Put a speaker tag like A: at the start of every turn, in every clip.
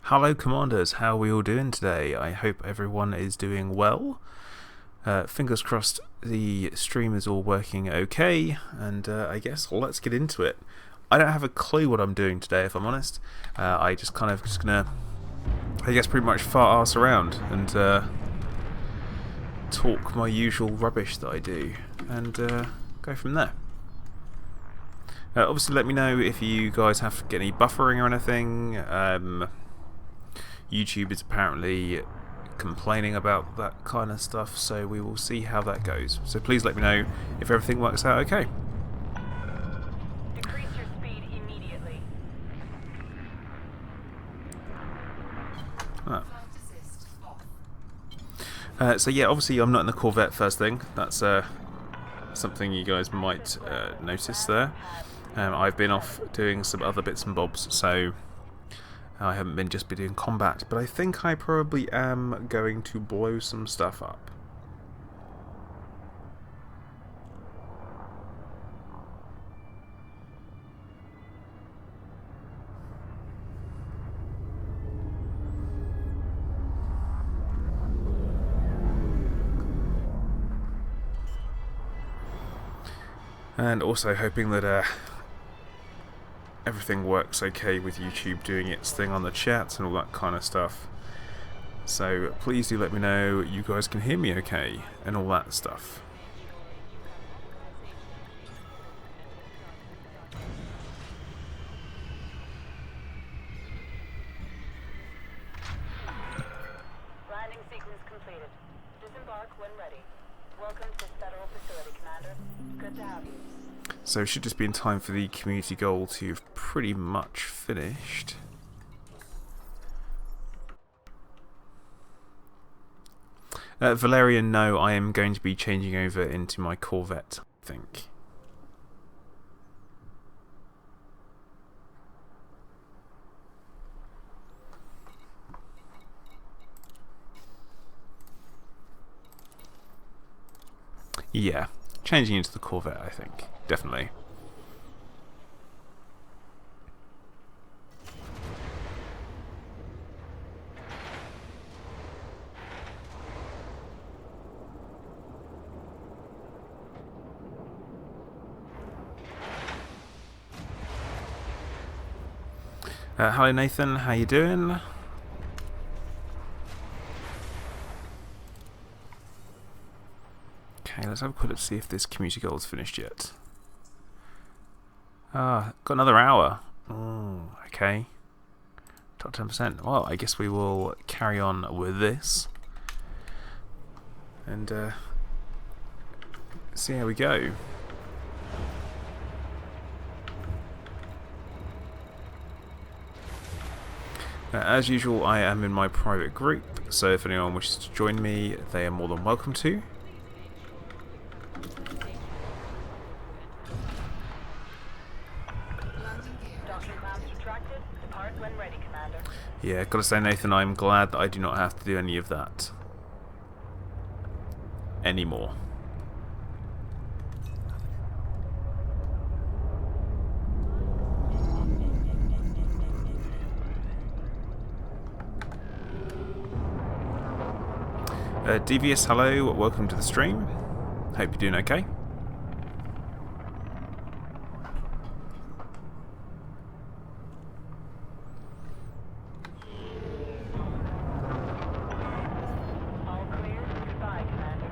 A: Hello Commanders, how are we all doing today? I hope everyone is doing well. Fingers crossed the stream is all working okay, and I guess let's get into it. I don't have a clue what I'm doing today, if I'm honest. I just gonna, I guess, pretty much fart ass around and talk my usual rubbish that I do, and go from there. Obviously, let me know if you guys have to get any buffering or anything. YouTube is apparently complaining about that kind of stuff, so we will see how that goes. So please let me know if everything works out okay.
B: Decrease your speed immediately.
A: So yeah, obviously I'm not in the Corvette first thing. That's something you guys might notice there. I've been off doing some other bits and bobs, so I haven't been just doing combat, but I think I probably am going to blow some stuff up. And also hoping that everything works okay with YouTube doing its thing on the chat and all that kind of stuff. So please do let me know you guys can hear me okay and all that stuff.
B: Landing sequence completed. Disembark when ready. Welcome to Federal Facility, Commander. Good to have you.
A: So it should just be in time for the community goal to have pretty much finished. Valerian, no, I am going to be changing over into my Corvette, I think. Yeah, changing into the Corvette, I think. Definitely. Hello Nathan, how you doing? Okay, let's have a quick look to see if this community goal is finished yet. Got another hour. Oh, okay. Top 10%. Well, I guess we will carry on with this. And see how we go. As usual, I am in my private group, so if anyone wishes to join me, they are more than welcome to. Yeah, gotta say, Nathan, I'm glad that I do not have to do any of that anymore. Devious, hello, welcome to the stream. Hope you're doing okay.
B: All clear. Goodbye, Commander.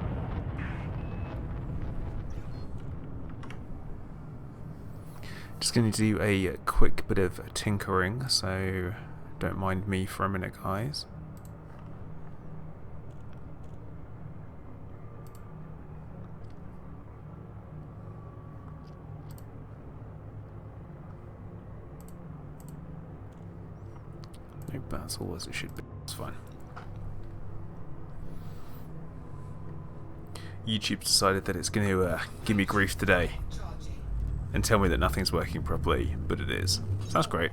A: Just going to do a quick bit of tinkering, so don't mind me for a minute, guys. Nope, that's all as it should be. It's fine. YouTube's decided that it's going to give me grief today and tell me that nothing's working properly, but it is. So that's great.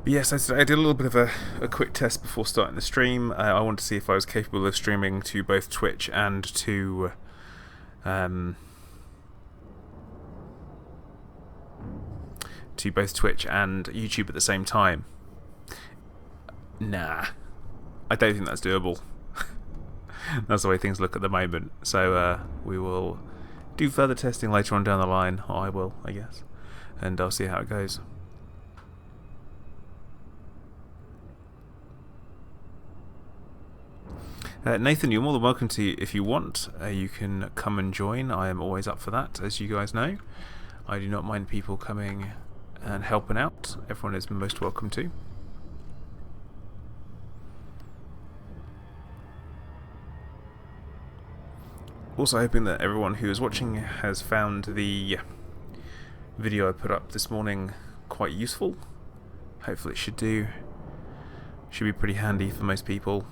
A: But yes, I did a little bit of a quick test before starting the stream. I wanted to see if I was capable of streaming to both Twitch and to both Twitch and YouTube at the same time. Nah, I don't think that's doable. That's the way things look at the moment. So we will do further testing later on down the line. Or I will, I guess. And I'll see how it goes. Nathan, you're more than welcome to, if you want, you can come and join. I am always up for that, as you guys know. I do not mind people coming and helping out. Everyone is most welcome to. Also hoping that everyone who is watching has found the video I put up this morning quite useful. Hopefully it should do. Should be pretty handy for most people.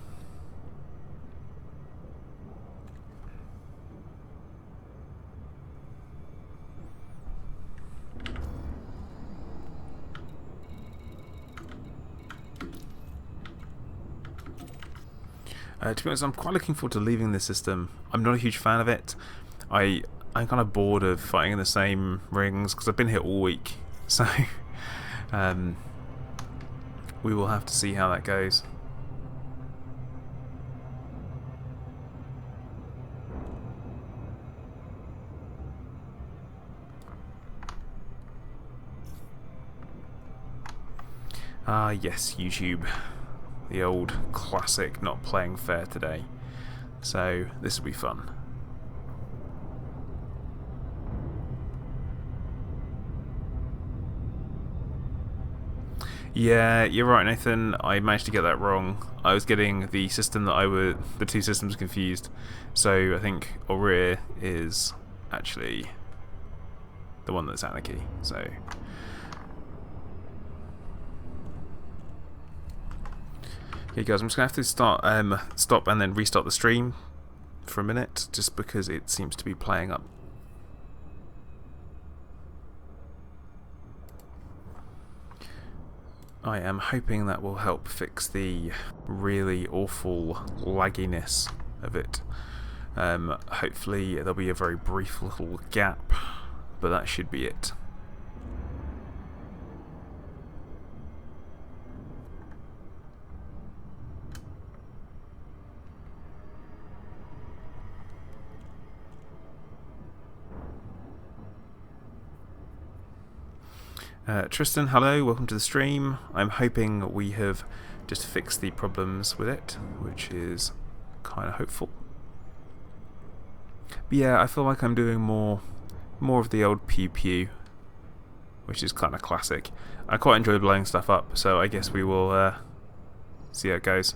A: To be honest, I'm quite looking forward to leaving this system. I'm not a huge fan of it. I'm kind of bored of fighting in the same rings because I've been here all week. So we will have to see how that goes. Ah, yes, YouTube. The old classic not playing fair today. So this will be fun. Yeah, you're right, Nathan. I managed to get that wrong. I was getting the system that the two systems confused. So I think Aureer is actually the one that's Anarchy. So okay, guys, I'm just gonna have to stop and then restart the stream for a minute, just because it seems to be playing up. I am hoping that will help fix the really awful lagginess of it. Hopefully there'll be a very brief little gap, but that should be it. Tristan, hello, welcome to the stream. I'm hoping we have just fixed the problems with it, which is kind of hopeful. But yeah, I feel like I'm doing more of the old pew pew, which is kind of classic. I quite enjoy blowing stuff up, so I guess we will see how it goes.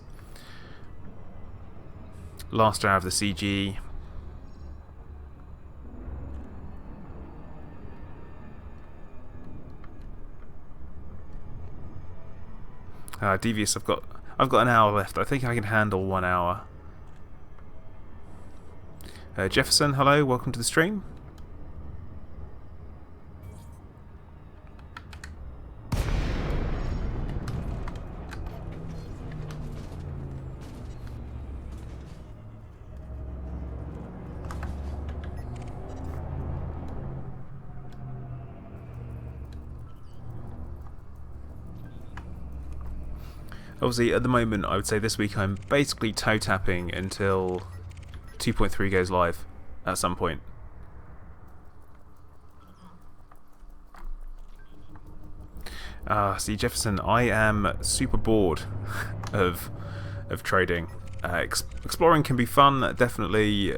A: Last hour of the CG. Devious, I've got an hour left. I think I can handle 1 hour. Jefferson, hello, welcome to the stream. Obviously, at the moment, I would say this week I'm basically toe tapping until 2.3 goes live at some point. See, Jefferson, I am super bored of trading. Exploring can be fun, definitely,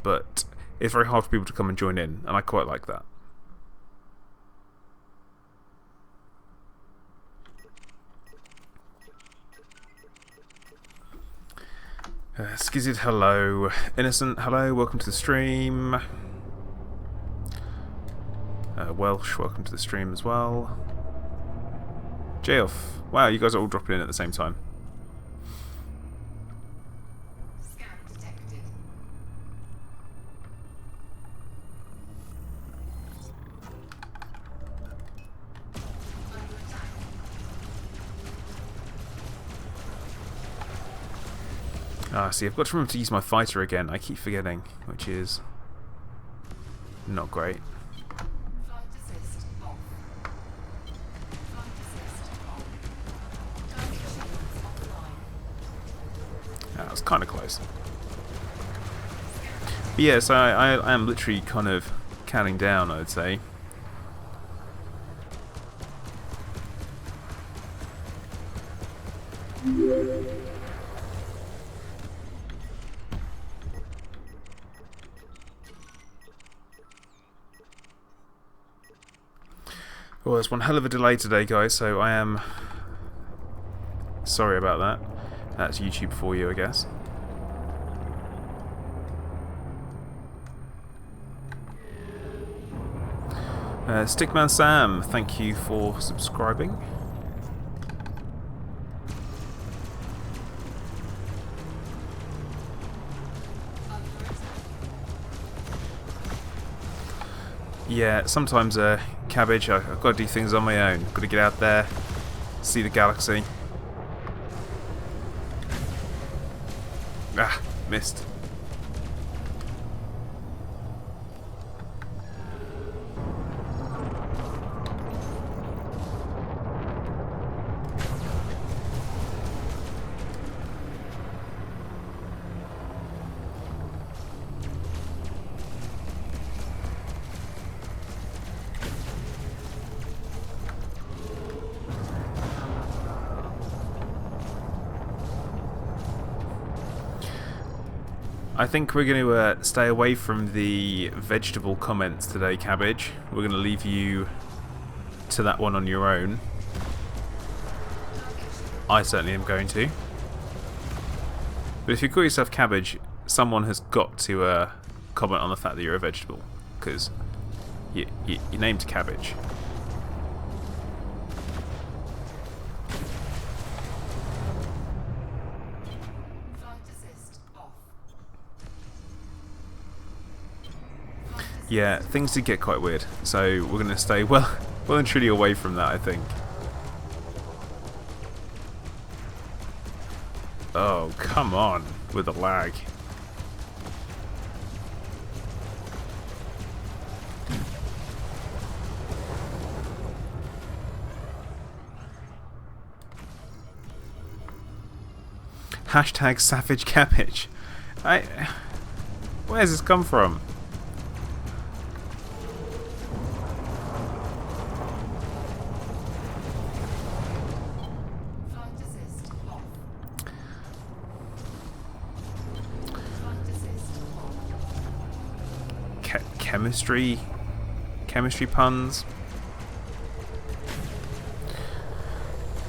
A: but it's very hard for people to come and join in, and I quite like that. Skizzed, hello. Innocent, hello, welcome to the stream. Welsh, welcome to the stream as well. Geoff, wow, you guys are all dropping in at the same time.
C: Scan detected. Under attack.
A: Ah, see, I've got to remember to use my fighter again. I keep forgetting, which is not great.
C: Flight assist off. Flight assist off. Target shields offline.
A: That was kind of close. But yeah, so I am literally kind of counting down, I would say. Well, there's one hell of a delay today, guys, so I am sorry about that. That's YouTube for you, I guess. Stickman Sam, thank you for subscribing. Yeah, sometimes Cabbage, I've got to do things on my own. Got to get out there, see the galaxy. Ah, missed. I think we're going to stay away from the vegetable comments today, Cabbage. We're going to leave you to that one on your own. I certainly am going to. But if you call yourself Cabbage, someone has got to comment on the fact that you're a vegetable, because you're named Cabbage. Yeah, things did get quite weird, so we're going to stay well and truly away from that, I think. Oh, come on with the lag. Hashtag Savage Cabbage. Where's this come from? Chemistry puns?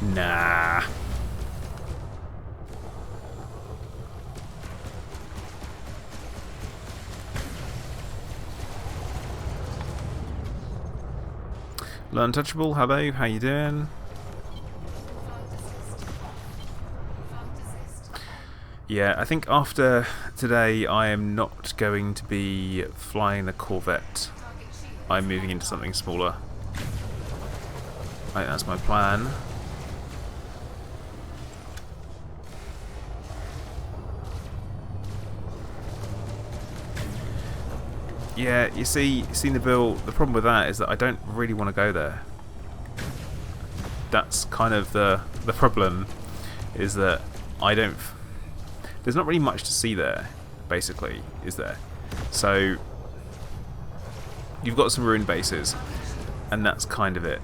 A: Nah. Untouchable, hello, how you doing? Yeah, I think after today I am not going to be flying the Corvette. I'm moving into something smaller. I think that's my plan. Yeah, you see the build. The problem with that is that I don't really want to go there. That's kind of the problem, is that I don't. There's not really much to see there, basically, is there? So you've got some ruined bases, and that's kind of it.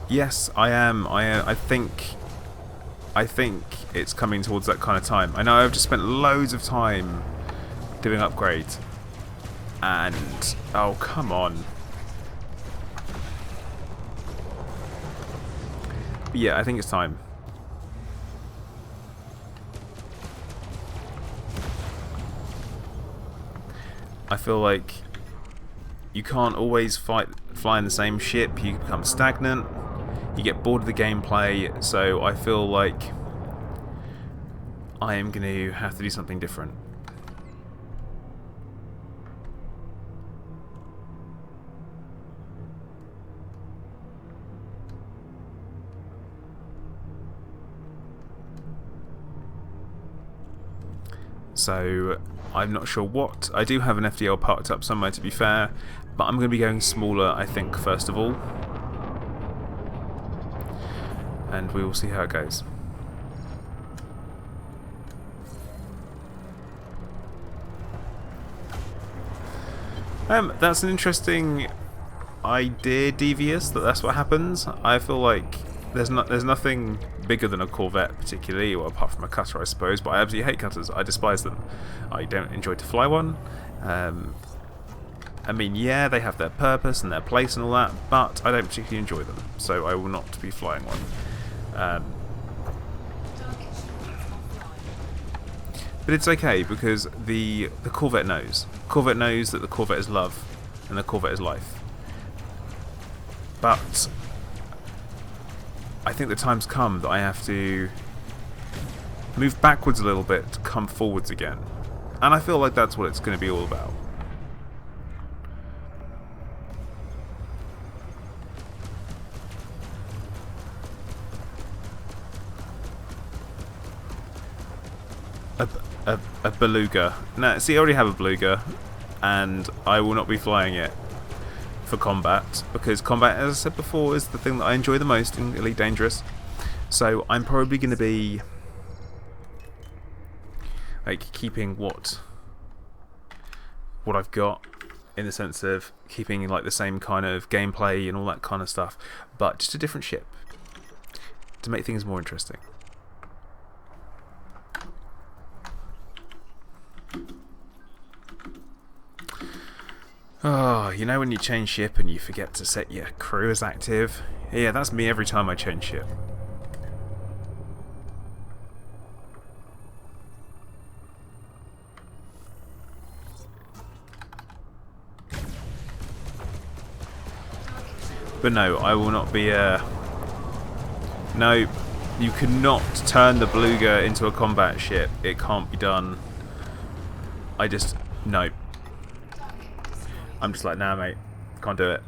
A: Yes, I am. I think it's coming towards that kind of time. I know I've just spent loads of time doing upgrades, and oh, come on. But yeah, I think it's time. I feel like you can't always fly in the same ship. You become stagnant. You get bored of the gameplay. So I feel like I am going to have to do something different. So I'm not sure what. I do have an FDL parked up somewhere, to be fair, but I'm going to be going smaller, I think, first of all. And we will see how it goes. That's an interesting idea, Devious, that's what happens. I feel like there's nothing bigger than a Corvette particularly, well, apart from a cutter, I suppose, but I absolutely hate cutters. I despise them. I don't enjoy to fly one. I mean, yeah, they have their purpose and their place and all that, but I don't particularly enjoy them, so I will not be flying one. But it's okay, because the Corvette knows. Corvette knows that the Corvette is love, and the Corvette is life. But I think the time's come that I have to move backwards a little bit to come forwards again. And I feel like that's what it's going to be all about. A beluga. No, see, I already have a beluga, and I will not be flying it for combat, because combat, as I said before, is the thing that I enjoy the most in Elite Dangerous. So I'm probably going to be like keeping what I've got, in the sense of keeping like the same kind of gameplay and all that kind of stuff, but just a different ship to make things more interesting. Oh, you know when you change ship and you forget to set your crew as active? Yeah, that's me every time I change ship. But no, I will not be no, you cannot turn the beluga into a combat ship. It can't be done. No. I'm just like, nah, mate, can't do it.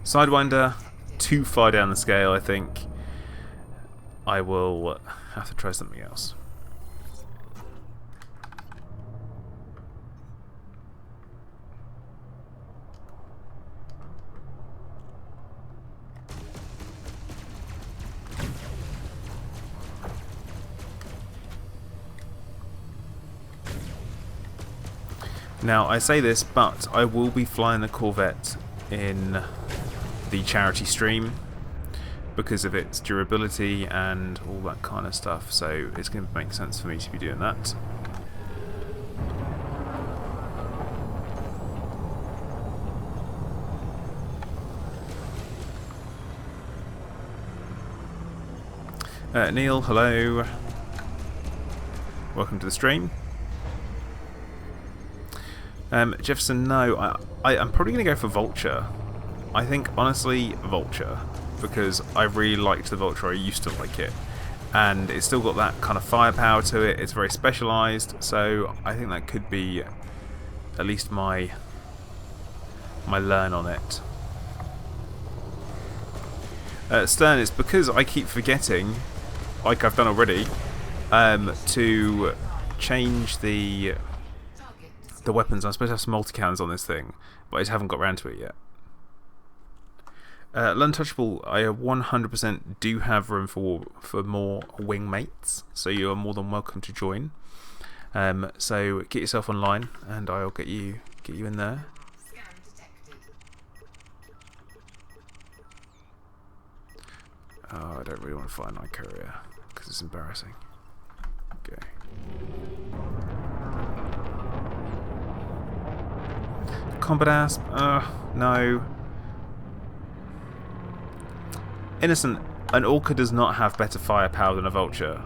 A: Sidewinder, too far down the scale, I think. I will have to try something else. Now, I say this, but I will be flying the Corvette in the charity stream because of its durability and all that kind of stuff, so it's going to make sense for me to be doing that. Neil, hello. Welcome to the stream. Jefferson, no, I'm probably going to go for Vulture. I think, honestly, Vulture, because I really liked the Vulture. I used to like it, and it's still got that kind of firepower to it. It's very specialised, so I think that could be at least my learn on it. Stern, it's because I keep forgetting, like I've done already, to change the weapons. I'm supposed to have some multi-cannons on this thing, but I just haven't got around to it yet. Untouchable, I 100% do have room for more wing mates, so you are more than welcome to join. So get yourself online, and I'll get you in there. Oh, I don't really want to fight a night courier because it's embarrassing. Okay. Combat Asp? No. Innocent, an Orca does not have better firepower than a Vulture.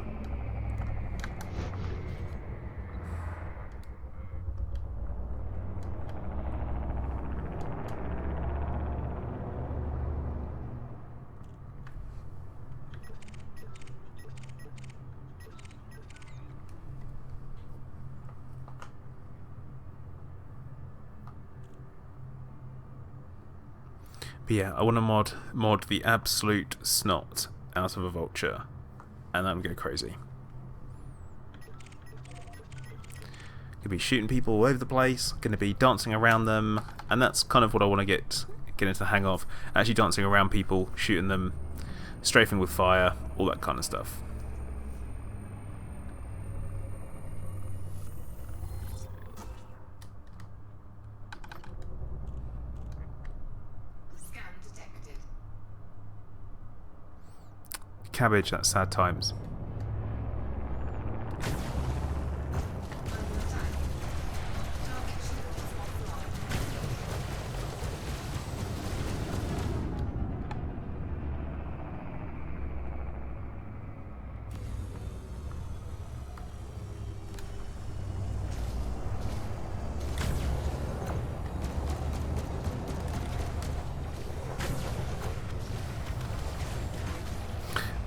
A: But yeah, I want to mod the absolute snot out of a vulture, and then go crazy. Gonna be shooting people all over the place, gonna be dancing around them, and that's kind of what I want to get into the hang of. Actually dancing around people, shooting them, strafing with fire, all that kind of stuff.
C: Scan detected.
A: Cabbage, that's sad times.
C: Under attack. Target shields offline.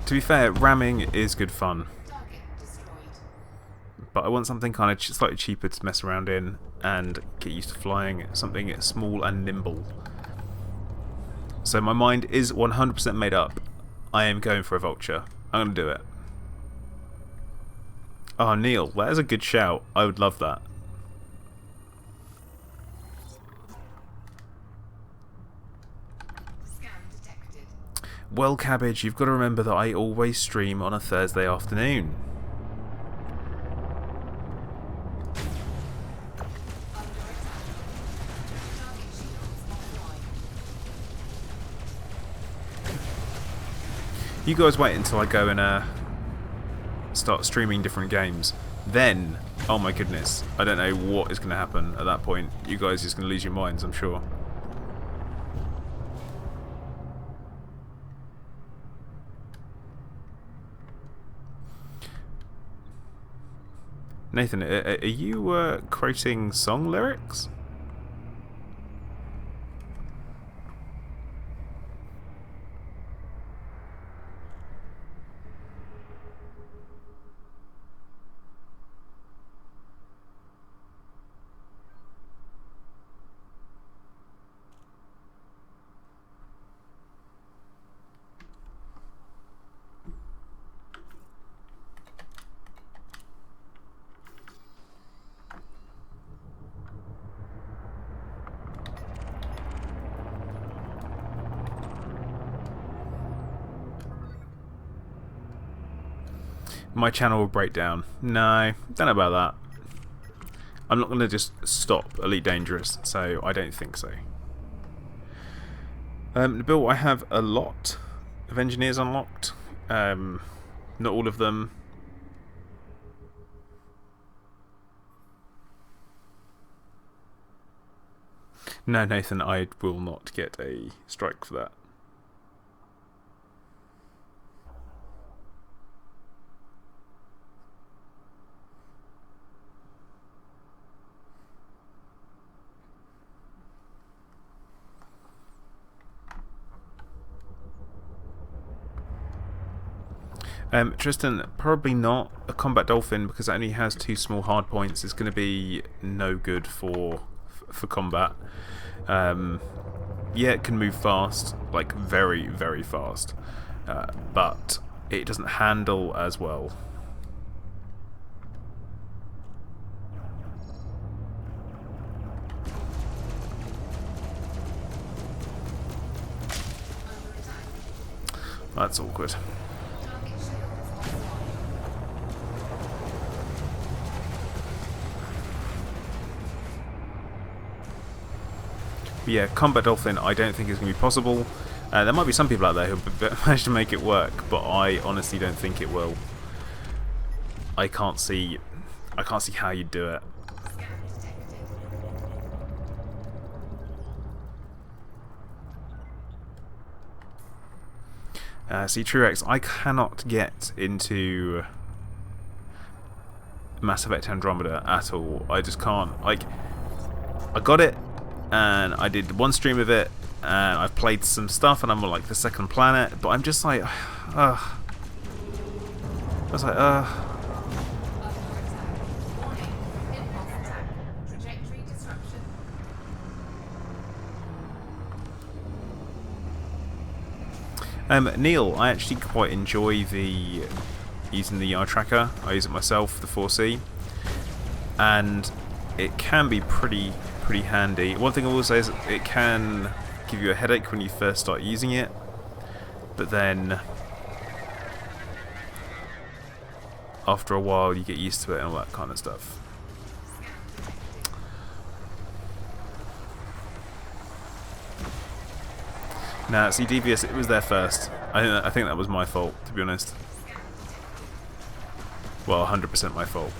A: To be fair, ramming is good fun,
C: Target destroyed.
A: but I want something kind of slightly cheaper to mess around in and get used to flying, something small and nimble. So my mind is 100% made up. I am going for a vulture. I'm going to do it. Oh, Neil, that is a good shout. I would love that.
C: Scan detected.
A: Well, Cabbage, you've got to remember that I always stream on a Thursday afternoon.
C: Under attack. Target shields offline.
A: You guys wait until I go and start streaming different games. Then, oh my goodness, I don't know what is going to happen at that point. You guys are just going to lose your minds, I'm sure. Nathan, are you creating song lyrics? My channel will break down. No, don't know about that. I'm not going to just stop Elite Dangerous, so I don't think so. Bill, I have a lot of engineers unlocked. Not all of them. No, Nathan, I will not get a strike for that. Tristan, probably not a combat dolphin because it only has 2 small hard points. It's going to be no good for combat. Yeah, it can move fast, like very, very fast, but it doesn't handle as well.
C: Under attack.
A: That's awkward.
C: Target shields offline.
A: But yeah, combat dolphin I don't think is going to be possible. There might be some people out there who managed to make it work, but I honestly don't think it will. I can't see how you do it.
C: Scan detected.
A: See, Truex, I cannot get into Mass Effect Andromeda at all. I just can't. Like, I got it, and I did one stream of it, and I've played some stuff, and I'm on like the second planet, but I'm just like, I was like,
C: Under attack. Warning. Impulse attack. Trajectory disruption.
A: Neil, I actually quite enjoy using the yard tracker. I use it myself, the 4C, and it can be pretty handy. One thing I will say is it can give you a headache when you first start using it, but then after a while you get used to it and all that kind of stuff. Now, see, Devious, it was there first. I think that was my fault, to be honest. Well, 100% my fault.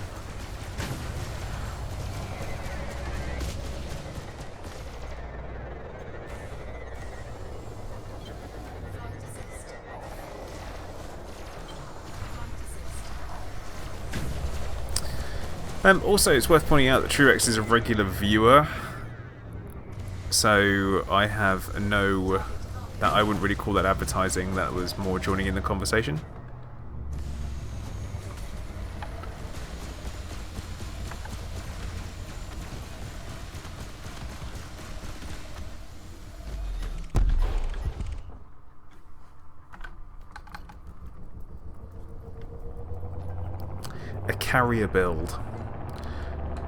A: Also, it's worth pointing out that Truex is a regular viewer, so I have no... that I wouldn't really call that advertising, that was more joining in the conversation. A carrier build.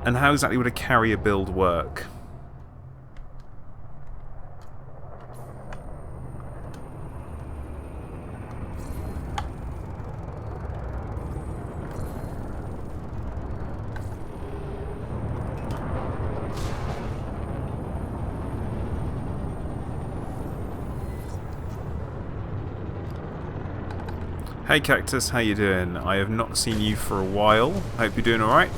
A: And how exactly would a carrier build work? Hey Cactus, how you doing? I have not seen you for a while. Hope you're doing alright.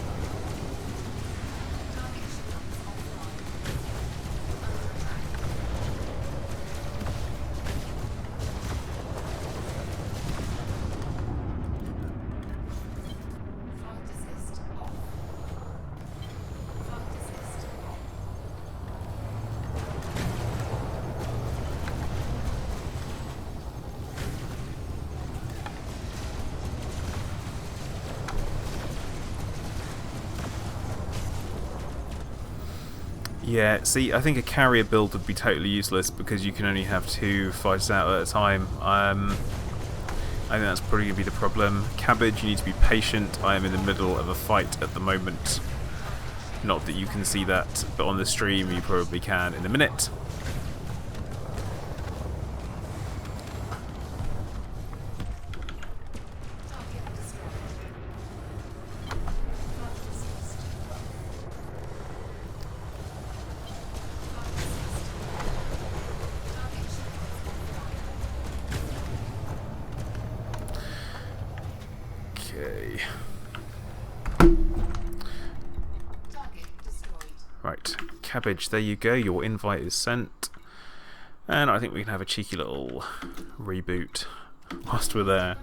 A: Yeah, see, I think a carrier build would be totally useless because you can only have 2 fighters out at a time. I think that's probably going to be the problem. Cabbage, you need to be patient. I am in the middle of a fight at the moment. Not that you can see that, but on the stream you probably can in a minute. Right, Cabbage, there you go, your invite is sent. And I think we can have a cheeky little reboot whilst we're there.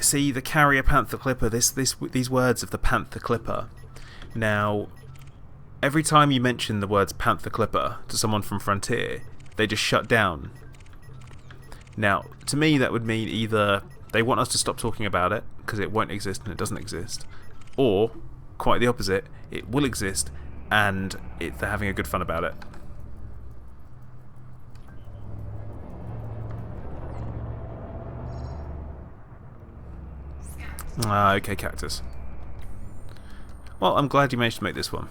A: See, the carrier Panther Clipper, these words of the Panther Clipper. Now, every time you mention the words Panther Clipper to someone from Frontier, they just shut down. Now, to me that would mean either they want us to stop talking about it, because it won't exist and it doesn't exist, or, quite the opposite, it will exist and they're having a good fun about it. Okay, Cactus. Well, I'm glad you managed to make this one.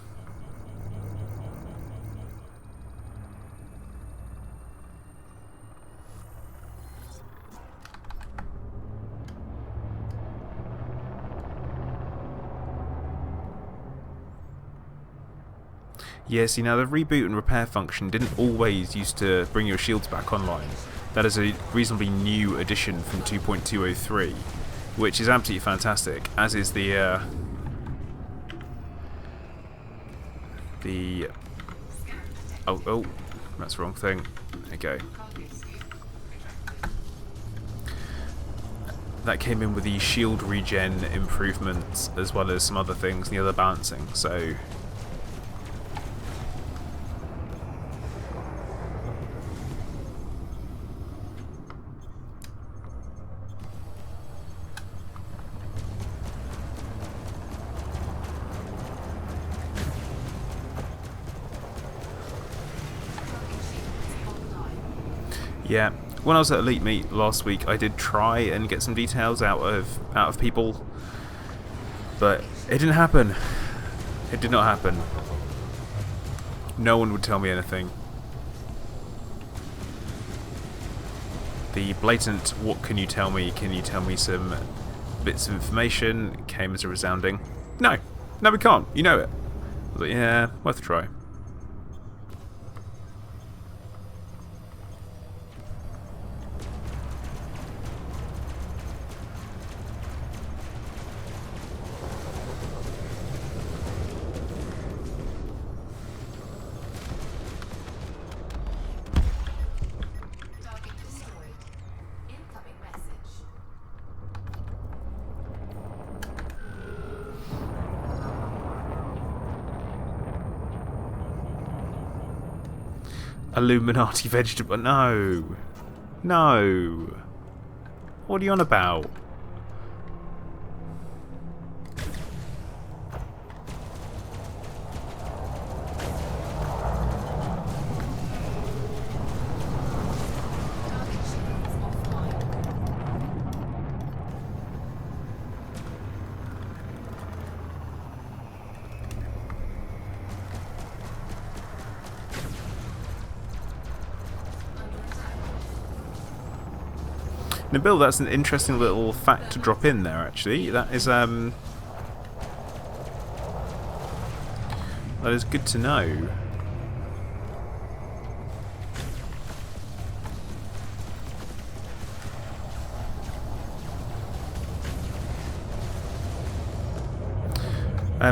A: Yeah, see, now the reboot and repair function didn't always used to bring your shields back online. That is a reasonably new addition from 2.203. Which is absolutely fantastic, as is the oh, that's the wrong thing. There you go. that came in with the shield regen improvements as well as some other things and the other balancing. So yeah, when I was at Elite Meet last week, I did try and get some details out of people, but it didn't happen. It did not happen. No one would tell me anything. The blatant "what can you tell me? Can you tell me some bits of information?" came as a resounding "No, no, we can't. You know it." I was like, yeah, worth a try.
C: Target destroyed. Incoming message.
A: Illuminati vegetable. No. No. What are you on about?
C: Target shields offline. Under attack.
A: Now, Bill, that's an interesting little fact to drop in there, actually. That is good to know.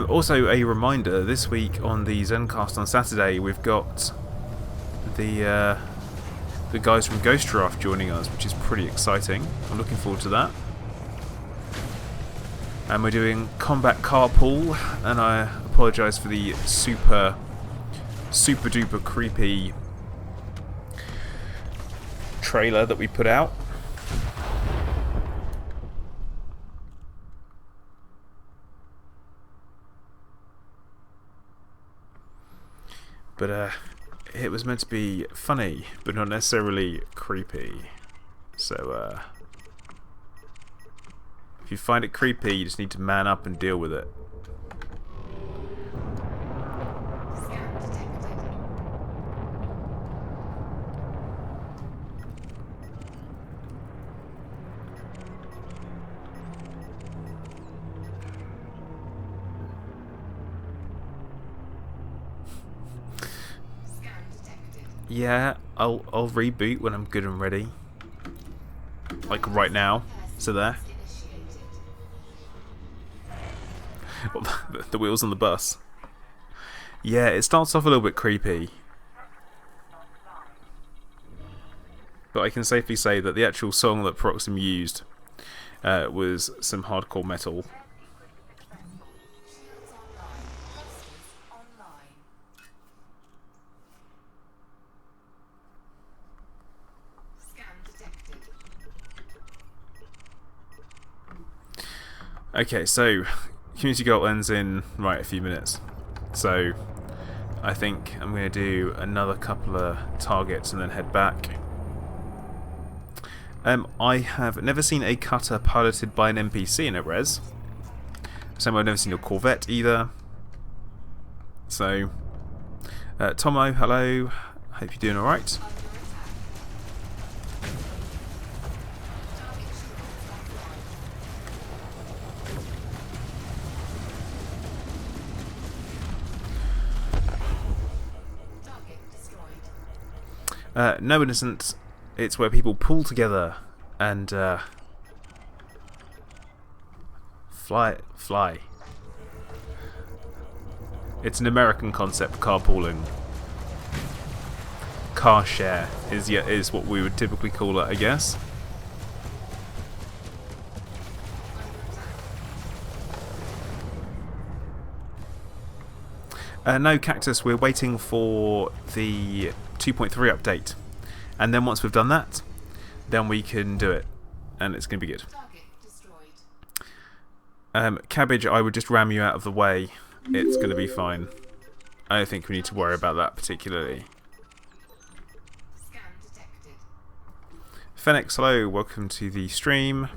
A: Also, a reminder, this week on the Zencast on Saturday, we've got the guys from Ghost Draft joining us, which is pretty exciting. I'm looking forward to that. And we're doing Combat Carpool, and I apologise for the super duper creepy trailer that we put out. But it was meant to be funny, but not necessarily creepy. So if you find it creepy, you just need to man up and deal with it.
C: Scan detected. Scan detected.
A: Yeah, I'll reboot when I'm good and ready. Like right now. So there.
C: Initiated.
A: The wheels on the bus. Yeah, it starts off a little bit creepy. But I can safely say that the actual song that Proxim used was some hardcore metal.
C: Shields online. Clusters online. Scan detected.
A: Okay, so community goal ends in a few minutes. So I think I'm going to do another couple of targets and then head back. I have never seen a cutter piloted by an NPC in a res. Same, I've never seen a Corvette either. So, Tomo, hello. Hope you're doing alright.
C: Under attack. Target shields offline. Target destroyed.
A: No, it isn't. It's where people pull together and fly. It's an American concept, carpooling. Car share is what we would typically call it, I guess. No, Cactus, we're waiting for the 2.3 update. And then once we've done that, then we can do it. And it's going to be good.
C: Target destroyed.
A: Cabbage, I would just ram you out of the way. It's going to be fine. I don't think we need to worry about that particularly.
C: Scan detected.
A: Phoenix, hello, welcome to the stream.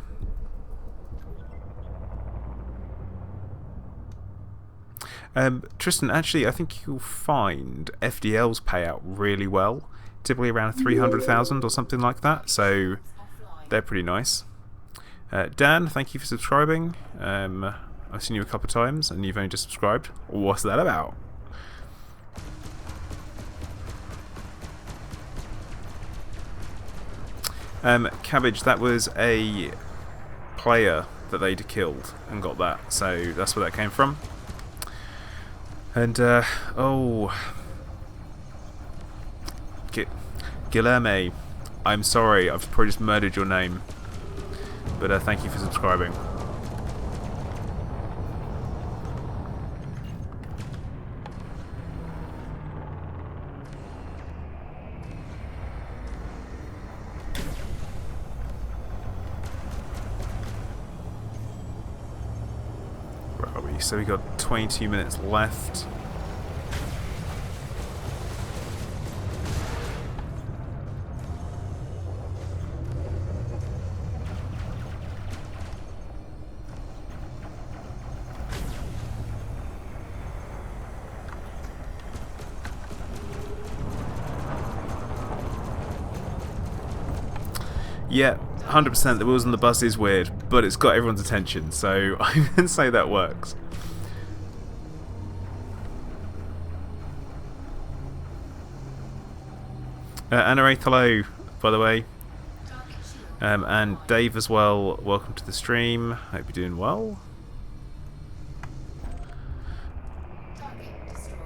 A: Tristan, actually, I think you'll find FDLs pay out really well. Typically around 300,000 or something like that, so
C: Offline.
A: they're pretty nice. Dan, thank you for subscribing. I've seen you a couple of times and you've only just subscribed. What's that about? Cabbage, that was a player that they'd killed and got that, so that's where that came from. And, oh... Guilherme, I'm sorry, I've probably just murdered your name. But thank you for subscribing. Where are we? So we got 22 minutes left. Yeah, 100% the wheels on the bus is weird, but it's got everyone's attention, so I can say that works. Anna Wraith, hello, by the way.
C: Target shield.
A: And Dave as well, welcome to the stream. Hope you're doing well.
C: Target destroyed.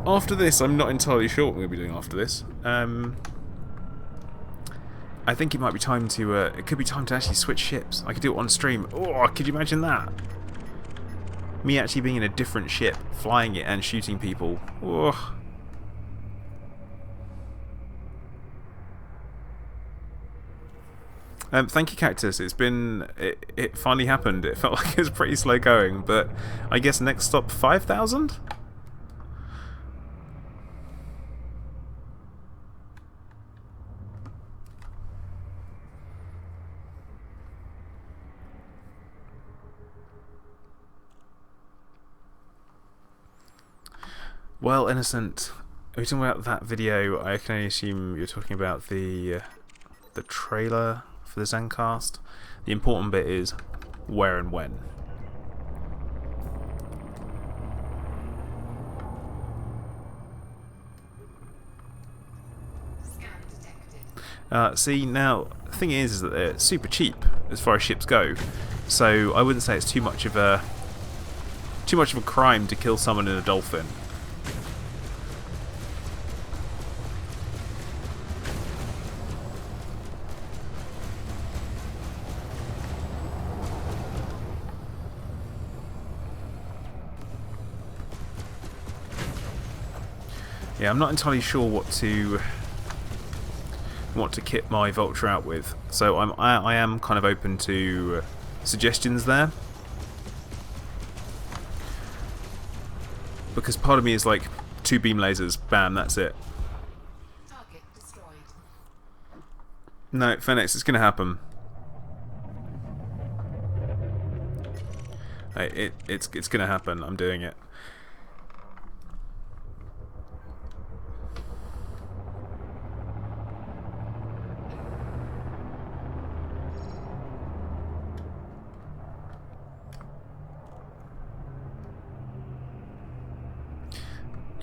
A: After this, I'm not entirely sure what we're going to be doing after this. I think it might be time to, it could be time to actually switch ships. I could do it on stream. Oh, could you imagine that? Me actually being in a different ship, flying it and shooting people. Oh. Thank you, Cactus. It's been... It finally happened. It felt like it was pretty slow going, but I guess next stop 5,000? Well, Innocent, are we talking about that video? I can only assume you're talking about the trailer for the Zencast. The important bit is where and when.
C: Scan detected.
A: See, now, the thing is that they're super cheap as far as ships go, so I wouldn't say it's too much of a crime to kill someone in a dolphin. Yeah, I'm not entirely sure what to kit my Vulture out with, so I am kind of open to suggestions there, because part of me is like 2 beam lasers, bam, that's it.
C: Target destroyed.
A: No, Phoenix, it's gonna happen. It's gonna happen. I'm doing it.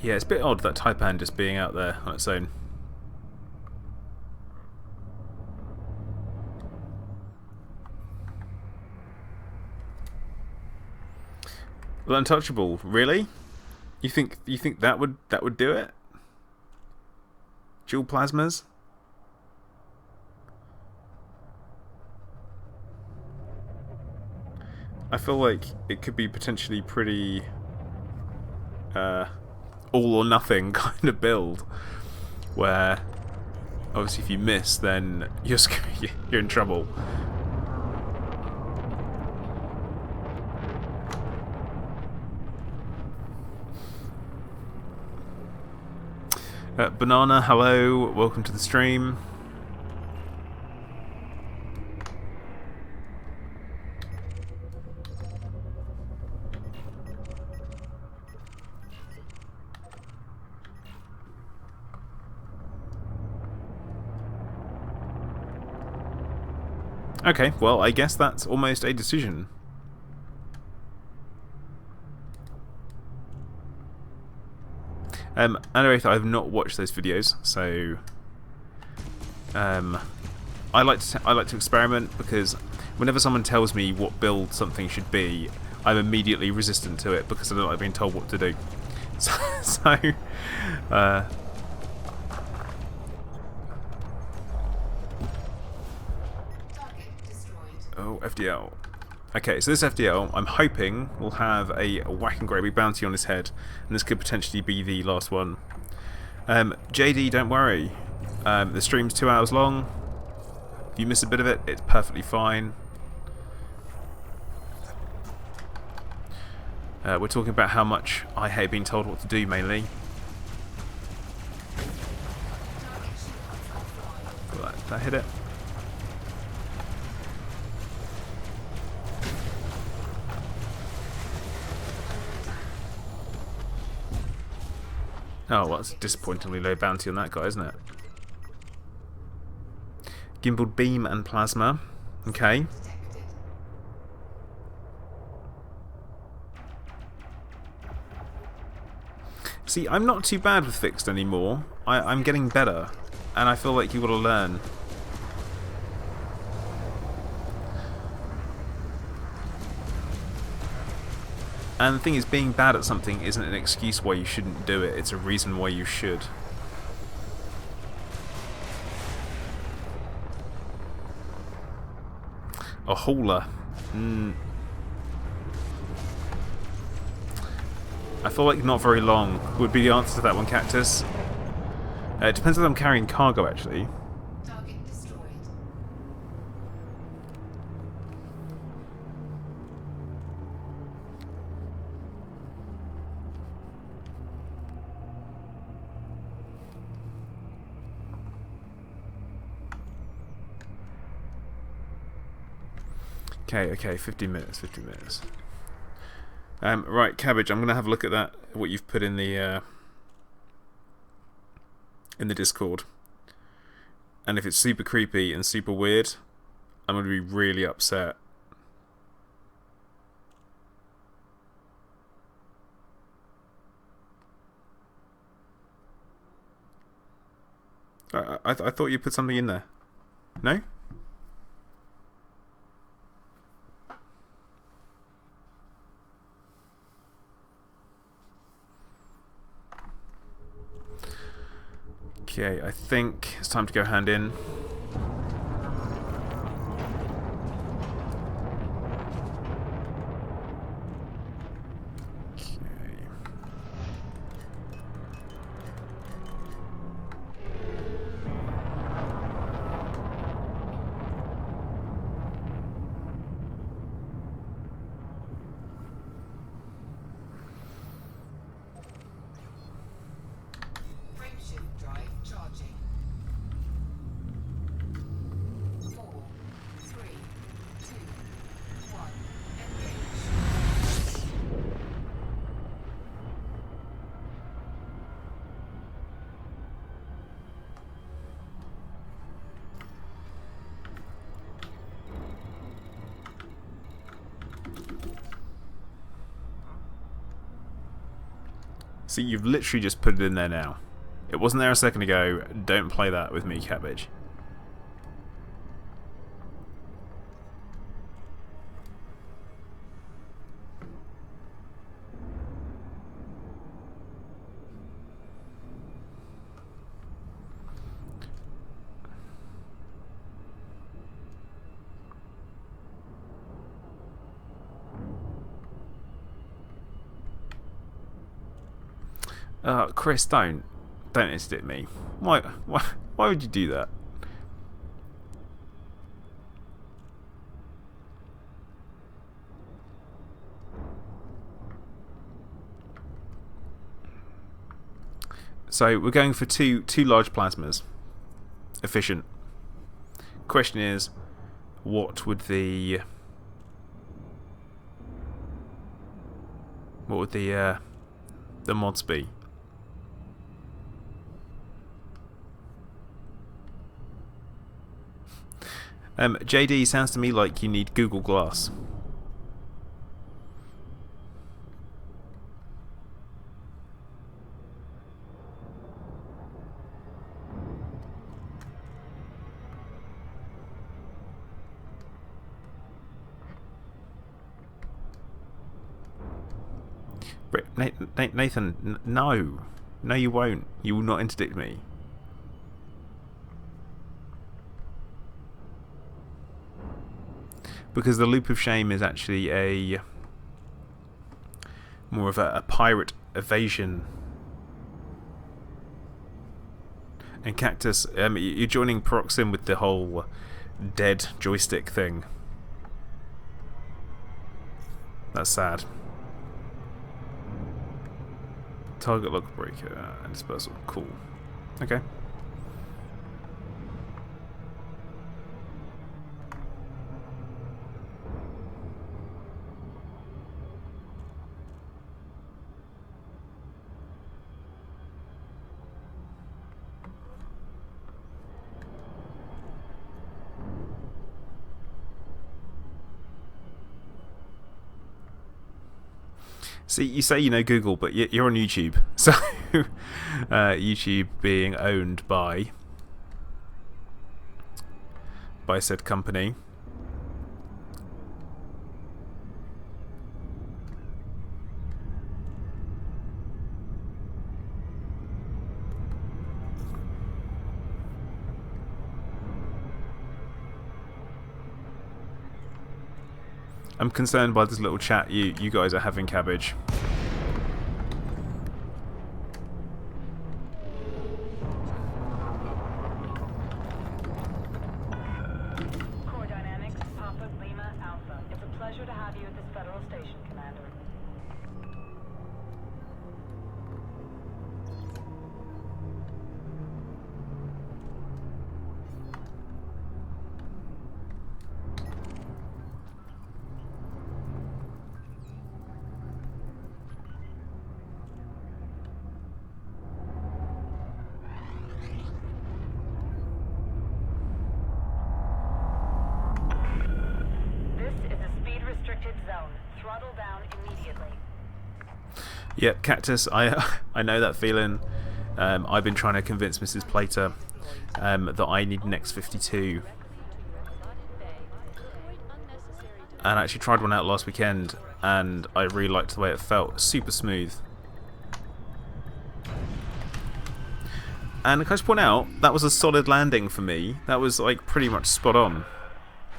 A: Yeah, it's a bit odd that Taipan just being out there on its own. Well, untouchable, really? You think that would do it? Dual plasmas? I feel like it could be potentially pretty all or nothing kind of build, where obviously if you miss, then you're in trouble. Banana, hello, welcome to the stream. Okay, well, I guess that's almost a decision. Anyway, I've not watched those videos, so I like to experiment, because whenever someone tells me what build something should be, I'm immediately resistant to it because I don't like being told what to do. Oh, FDL. Okay, so this FDL, I'm hoping, will have a whack and gravy bounty on his head, and this could potentially be the last one. JD, don't worry. The stream's 2 hours long. If you miss a bit of it, it's perfectly fine. We're talking about how much I hate being told what to do, mainly. Did that hit it? Oh, well, that's a disappointingly low bounty on that guy, isn't it? Gimbaled beam and plasma. Okay. See, I'm not too bad with fixed anymore. I'm getting better, and I feel like you've got to learn. And the thing is, being bad at something isn't an excuse why you shouldn't do it, it's a reason why you should. A hauler. I feel like not very long would be the answer to that one, Cactus. It depends if I'm carrying cargo, actually.
C: Target destroyed.
A: Okay, 15 minutes, 15 minutes. Right, Cabbage, I'm going to have a look at that, what you've put in the Discord. And if it's super creepy and super weird, I'm going to be really upset. I thought you put something in there. No? Okay, I think it's time to go hand in.
C: Frameshift drive charging. 4, 3, 2, 1. Engage.
A: See, you've literally just put it in there now. It wasn't there a second ago. Don't play that with me, Cabbage. Chris, don't interdict me. Why would you do that? So we're going for two large plasmas. Efficient. Question is, what would the mods be? JD, sounds to me like you need Google Glass. Nathan, no. No, you won't. You will not interdict me. Because the Loop of Shame is actually more of a pirate evasion. And Cactus, you're joining Proxim with the whole dead joystick thing. That's sad. Target lock breaker and dispersal. Cool. Okay. See, you say you know Google, but you're on YouTube. So, YouTube being owned by said company. I'm concerned by this little chat you guys are having, Cabbage.
B: Core Dynamics, Papa Lima Alpha. It's a pleasure to have you at this Federal Station, Commander.
A: Yep, Cactus, I know that feeling. I've been trying to convince Mrs. Plater that I need an X52. And I actually tried one out last weekend, and I really liked the way it felt. Super smooth. And can I just point out, that was a solid landing for me. That was like pretty much spot on.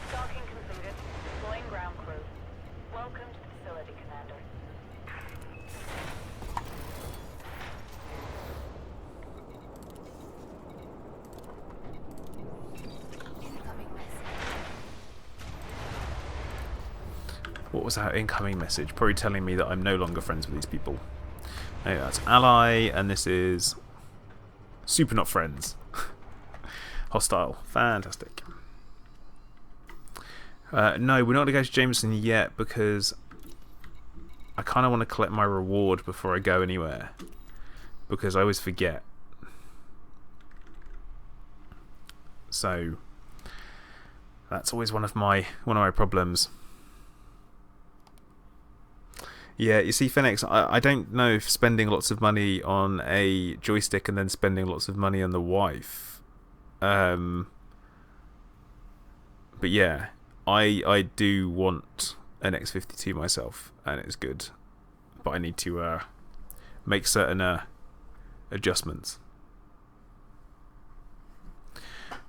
B: Docking completed. Deploying ground crew. Welcome to the facility, Commander.
C: Incoming message.
A: What was our incoming message? Probably telling me that I'm no longer friends with these people. Oh, that's ally, and this is super not friends. Hostile. Fantastic. No, we're not going to go to Jameson yet because I kind of want to collect my reward before I go anywhere. Because I always forget. So that's always one of my problems. Yeah, you see, Phoenix, I don't know if spending lots of money on a joystick and then spending lots of money on the wife. But yeah, I do want an X52 myself, and it's good. But I need to make certain adjustments.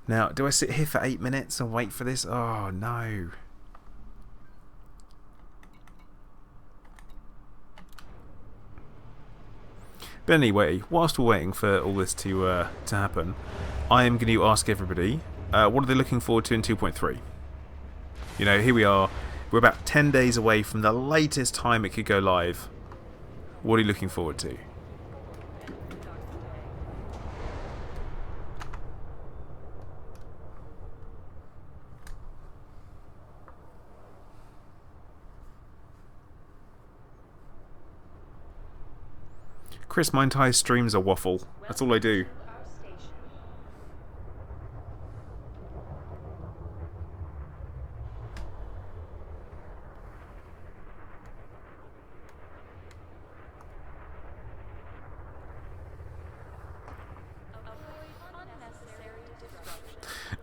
A: Now, do I sit here for 8 minutes and wait for this? Oh, no. But anyway, whilst we're waiting for all this to happen, I am going to ask everybody, what are they looking forward to in 2.3? You know, here we are. We're about 10 days away from the latest time it could go live. What are you looking forward to? Chris, my entire stream's a waffle. That's all I do.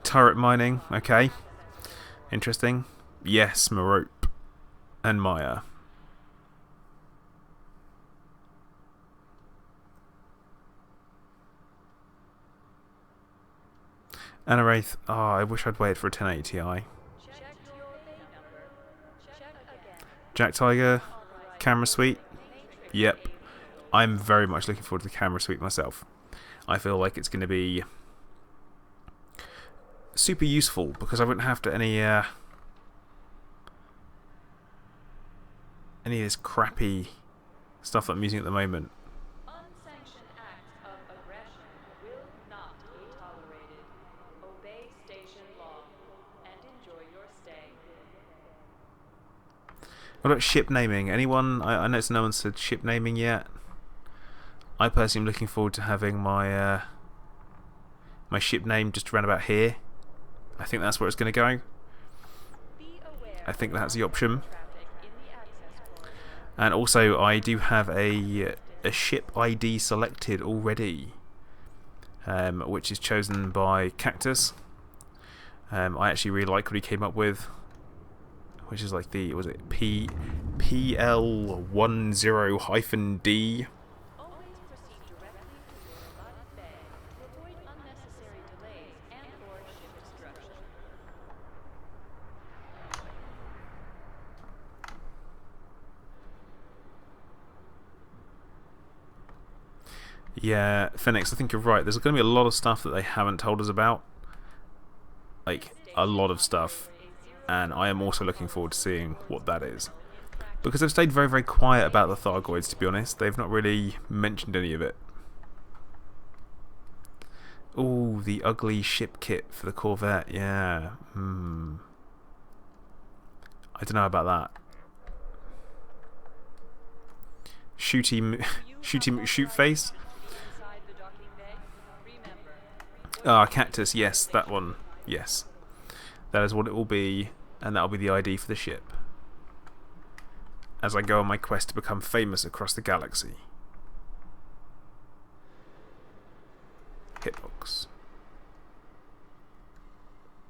A: Turret mining, okay. Interesting. Yes, Marope and Maya. Anarath, oh, I wish I'd waited for a 1080 Ti. Jack Tiger, camera suite. Yep. I'm very much looking forward to the camera suite myself. I feel like it's going to be super useful because I wouldn't have to any of this crappy stuff that I'm using at the moment.
B: Unsanctioned acts of aggression will not be tolerated. Obey station law and enjoy your stay.
A: What about ship naming? Anyone? I noticed no one said ship naming yet. I personally am looking forward to having my my ship name just around about here. I think that's where it's going to go. I think that's the option. And also, I do have a ship ID selected already, which is chosen by Cactus. I actually really like what he came up with, which is like the, was it PL10-D?
B: Always proceed directly to your allotted bay to avoid unnecessary delays and/or ship destruction.
A: Yeah, Phoenix, I think you're right. There's going to be a lot of stuff that they haven't told us about. Like, a lot of stuff. And I am also looking forward to seeing what that is. Because they've stayed very, very quiet about the Thargoids, to be honest. They've not really mentioned any of it. Ooh, the ugly ship kit for the Corvette. Yeah. I don't know about that. Shoot face. Ah, Cactus, yes, that one. Yes. That is what it will be, and that will be the ID for the ship. As I go on my quest to become famous across the galaxy. Hitbox.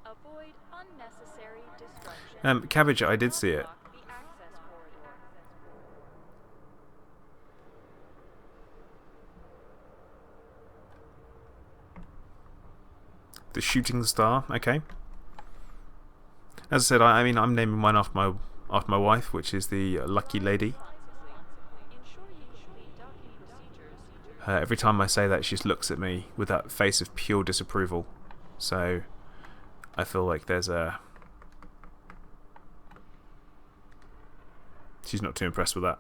B: Avoid unnecessary destruction.
A: Cabbage, I did see it.
B: The access corridor.
A: The shooting star, okay. As I said, I mean, I'm naming mine after my wife, which is the Lucky Lady.
B: Ensure you complete docking procedures.
A: Every time I say that, she just looks at me with that face of pure disapproval. So, I feel like there's a... She's not too impressed with that.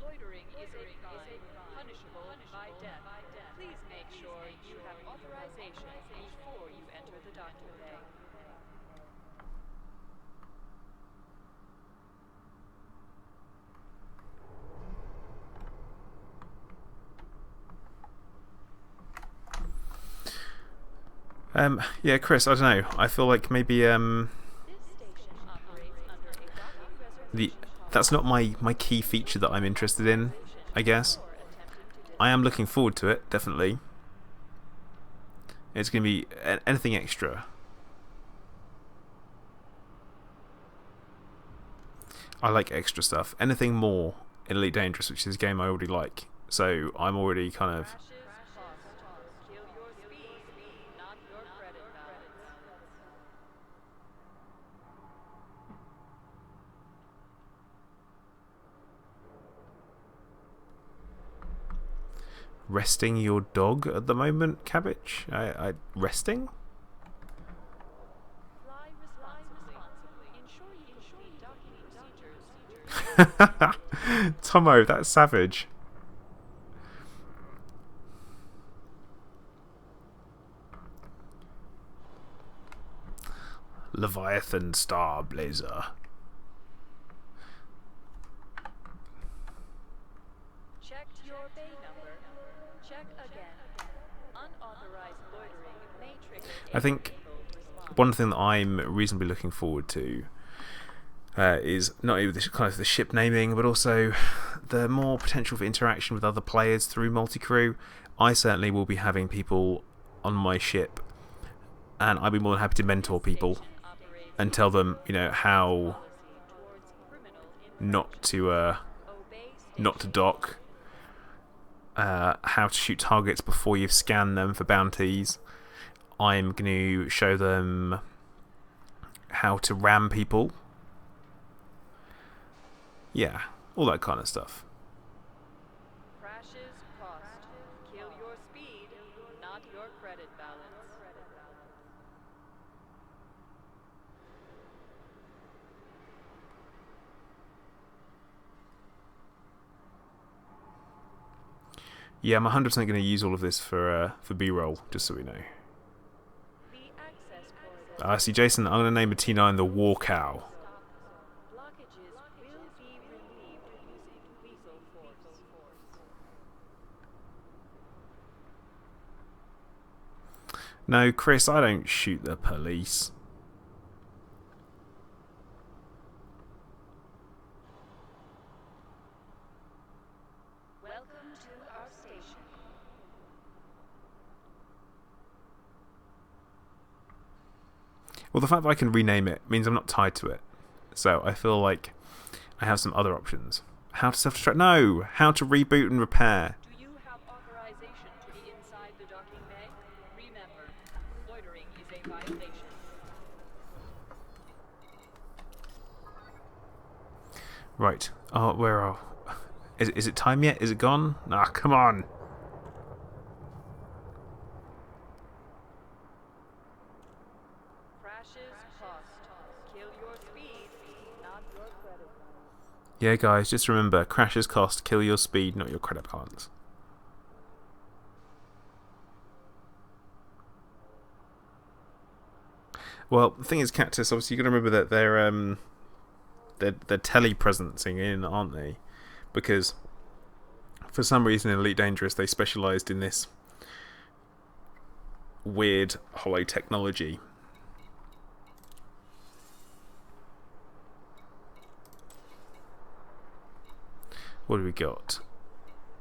B: Loitering is a crime, punishable by death. Please make sure you have authorization before you enter the docking bay.
A: Yeah, Chris, I don't know. I feel like maybe
B: This station operates under a docking reservation
A: that's not my key feature that I'm interested in, I guess.
B: or attempted to
A: I am looking forward to it, definitely. It's going to be anything extra. I like extra stuff. Anything more in Elite Dangerous, which is a game I already like. So I'm already kind of...
B: crashes cost. Kill your speed, not your credit balance.
A: resting your dog at the moment, Cabbage? Resting?
B: Fly responsibly. Ensure you complete docking procedures.
A: Tomo, that's savage. Leviathan Star Blazer.
B: Checked your bay number. Check again. Unauthorized loitering may trigger
A: I think
B: response.
A: one thing that I'm reasonably looking forward to is not only the kind of the ship naming, but also the more potential for interaction with other players through multi-crew. I certainly will be having people on my ship, and I'd be more than happy to mentor people
B: Station operates
A: and tell them, how
B: policy towards criminal
A: not to
B: Obey
A: not to dock, how to shoot targets before you've scanned them for bounties. I'm going to show them how to ram people. Yeah, all that kind of stuff.
B: crashes cost. Kill your speed, not your credit balance.
A: Yeah, I'm 100% going to use all of this for B-roll, just so we know.
B: The access corridor.
A: I see, Jason. I'm going to name a T9 the War Cow.
B: Blockages will be relieved using lethal force.
A: No, Chris, I don't shoot the police.
B: Welcome to our station.
A: Well, the fact that I can rename it means I'm not tied to it. So I feel like I have some other options. How to self-destruct? No! How to reboot and repair.
B: Do you have authorization to be inside the docking bay? Remember, loitering is a violation.
A: Right. Oh, where are... Is it time yet? Is it gone? Ah, come on!
B: Crashes cost. Kill your speed, not your credit balance.
A: Yeah, guys, just remember, crashes cost, kill your speed, not your credit balance. Well, the thing is, Cactus, obviously you've got to remember that they're telepresencing in, aren't they? Because for some reason in Elite Dangerous they specialised in this weird hollow technology. What do we got?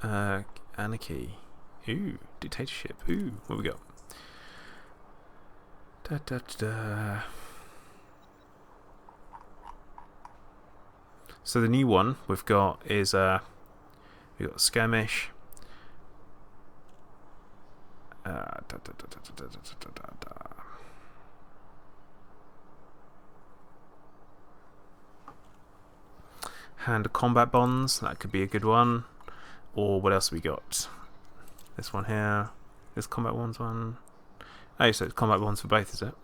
A: Anarchy. Ooh, dictatorship. Ooh, what do we got? Da, da, da, da. So the new one we've got is we've got skirmish. Da, da, da, da, da, da, da, da, da. Hand of combat bonds, that could be a good one. Or what else have we got? This one here. This combat bonds one. Oh, so it's combat bonds for both, is it?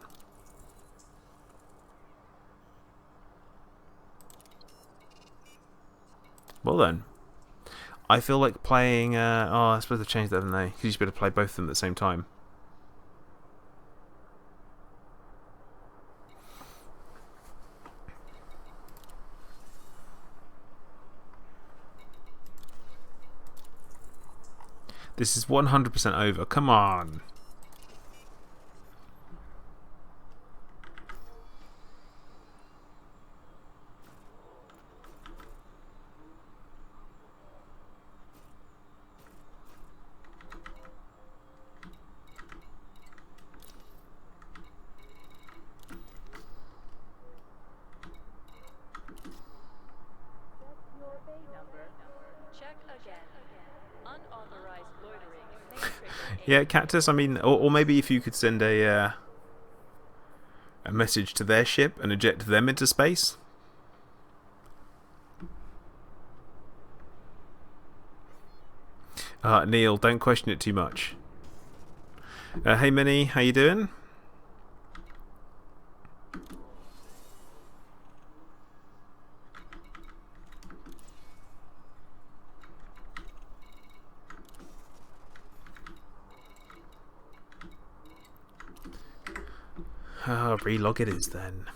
A: Well then. I feel like playing... I suppose they've changed that, haven't they? Because you should be able to play both of them at the same time. This is 100% over. Come on.
B: Your bay number. Check again. Unauthorized loitering may trigger
A: Yeah, Cactus, I mean, or maybe if you could send a message to their ship and eject them into space. Neil, don't question it too much. Hey Minnie, how you doing? Relog it is then.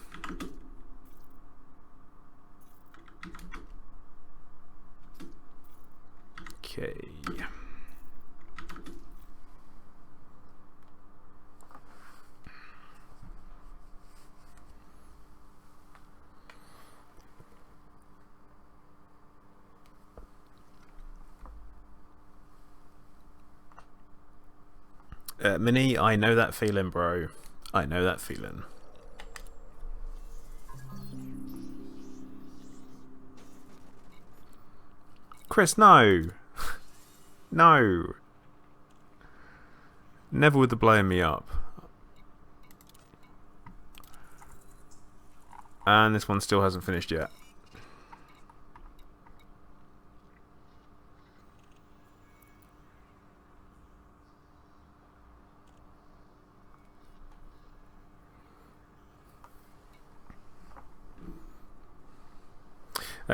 A: Okay. Minnie, I know that feeling, bro. I know that feeling. Chris, no. No. Never with the blowing me up. And this one still hasn't finished yet.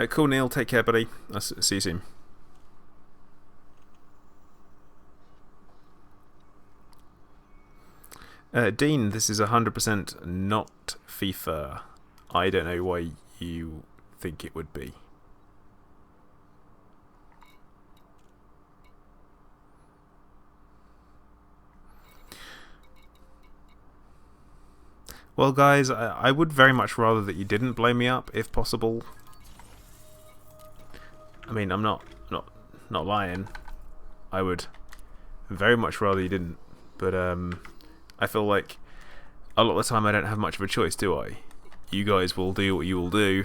A: Cool, Neil. Take care, buddy. I'll see you soon. Dean, this is 100% not FIFA. I don't know why you think it would be. Well, guys, I would very much rather that you didn't blow me up, if possible. I mean, I'm not lying. I would very much rather you didn't. But I feel like a lot of the time I don't have much of a choice, do I? You guys will do what you will do,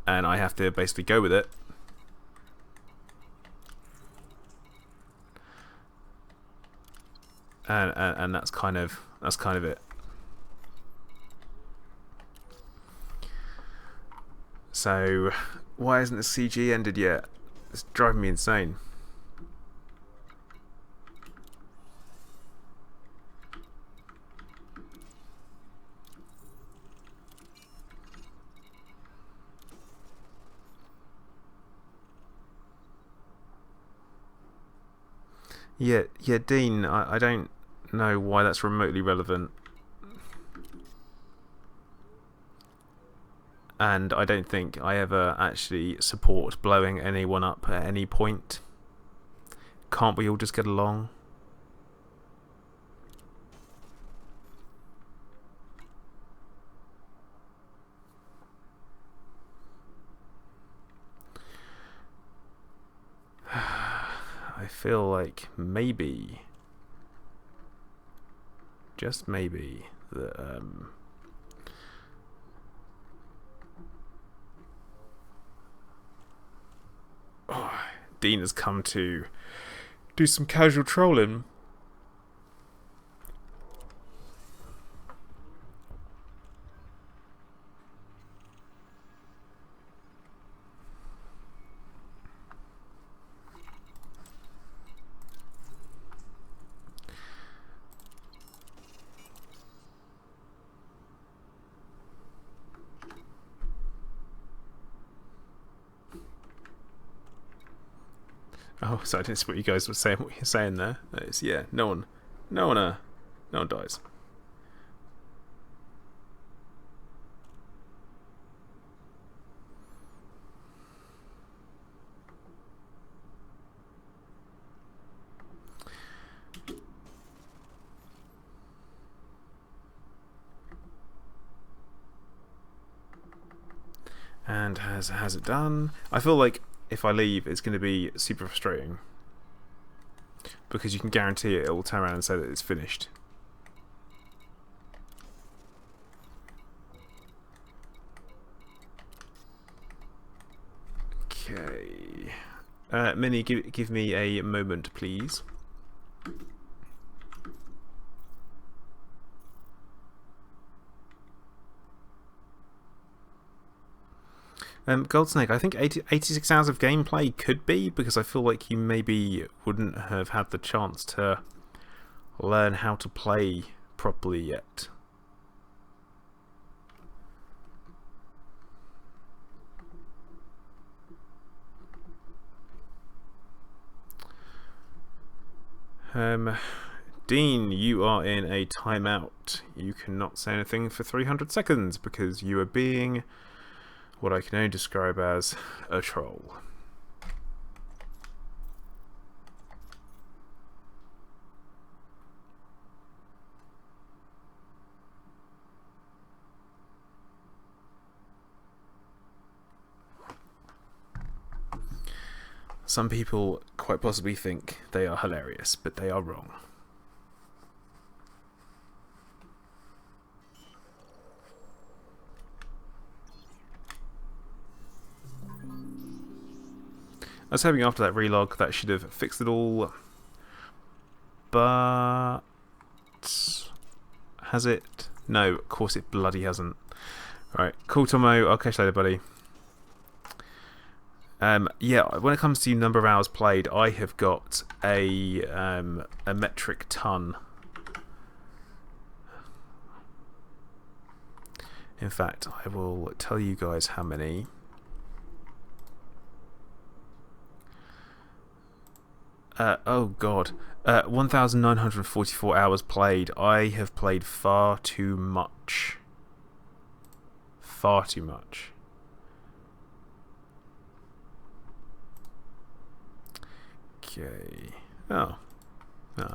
A: and I have to basically go with it. And that's kind of it. So, why hasn't the CG ended yet? It's driving me insane. Yeah, Dean, I don't know why that's remotely relevant. And I don't think I ever actually support blowing anyone up at any point. Can't we all just get along? I feel like maybe, just maybe, that Dean has come to do some casual trolling. Oh, so I didn't see what you guys were saying. What you're saying there? It's, yeah, no one dies. And has it done? I feel like if I leave, it's going to be super frustrating because you can guarantee it will turn around and say that it's finished. Okay, Minnie, give me a moment, please. Gold Snake, I think 86 hours of gameplay could be, because I feel like you maybe wouldn't have had the chance to learn how to play properly yet. Dean, you are in a timeout. You cannot say anything for 300 seconds because you are being what I can only describe as a troll. Some people quite possibly think they are hilarious, but they are wrong. I was hoping after that relog that should have fixed it all, but has it? No, of course it bloody hasn't. Alright, cool Tomo, I'll catch you later, buddy. Yeah, when it comes to number of hours played, I have got a metric ton. In fact, I will tell you guys how many. Oh god, 1,944 hours played. I have played far too much. Far too much. Okay. Oh. No.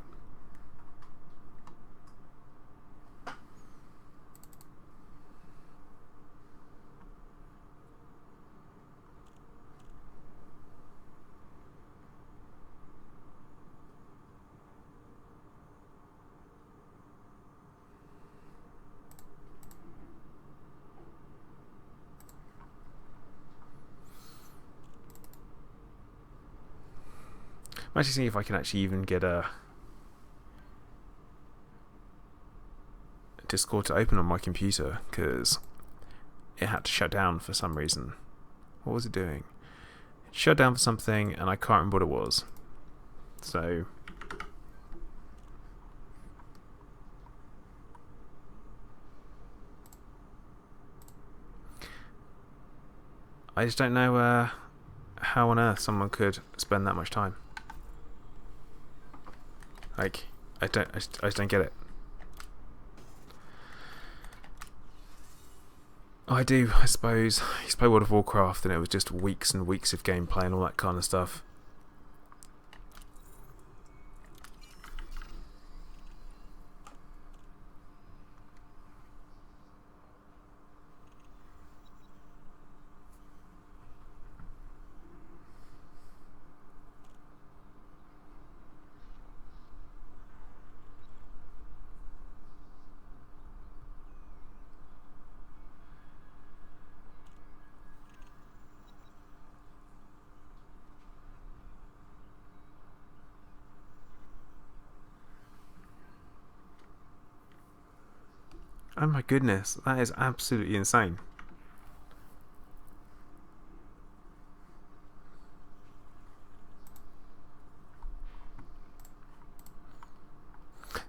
A: I'm actually seeing if I can actually even get a Discord to open on my computer, because it had to shut down for some reason. What was it doing? It shut down for something and I can't remember what it was. So I just don't know how on earth someone could spend that much time. Like, I just don't get it. Oh, I do, I suppose. I used to play World of Warcraft and it was just weeks and weeks of gameplay and all that kind of stuff. Oh my goodness, that is absolutely insane.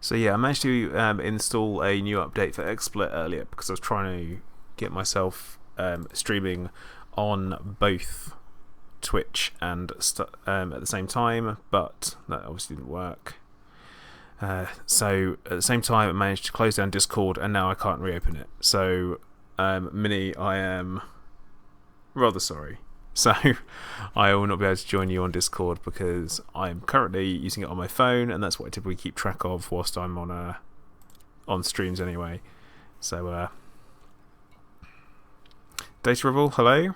A: So yeah, I managed to install a new update for XSplit earlier because I was trying to get myself streaming on both Twitch and at the same time, but that obviously didn't work. So at the same time I managed to close down Discord and now I can't reopen it. So Minnie, I am rather sorry. So I will not be able to join you on Discord because I'm currently using it on my phone and that's what I typically keep track of whilst I'm on streams anyway. So Data Revel, hello.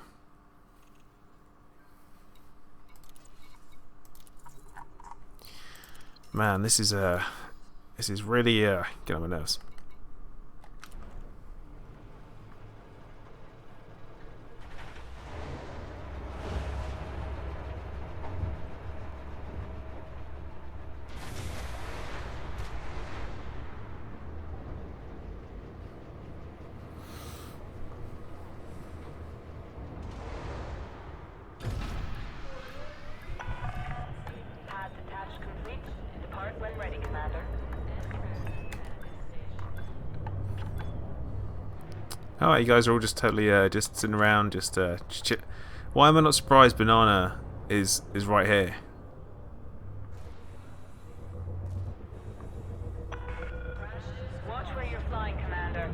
A: Man, this is really getting on my nerves. Oh, you guys are all just totally just sitting around, just Why am I not surprised Banana is right here?
B: Watch where you're flying, Commander.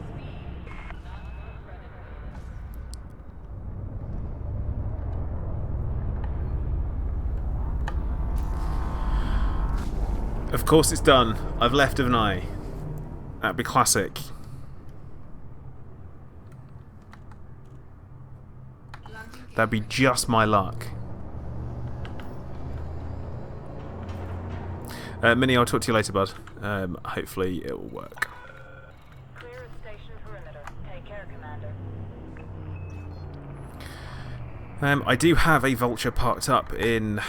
A: Of course it's done. I've left, haven't I? That'd be classic. That'd be just my luck. Minnie, I'll talk to you later, bud. Hopefully it will work.
B: Clear of station perimeter. Take care, Commander.
A: I do have a vulture parked up in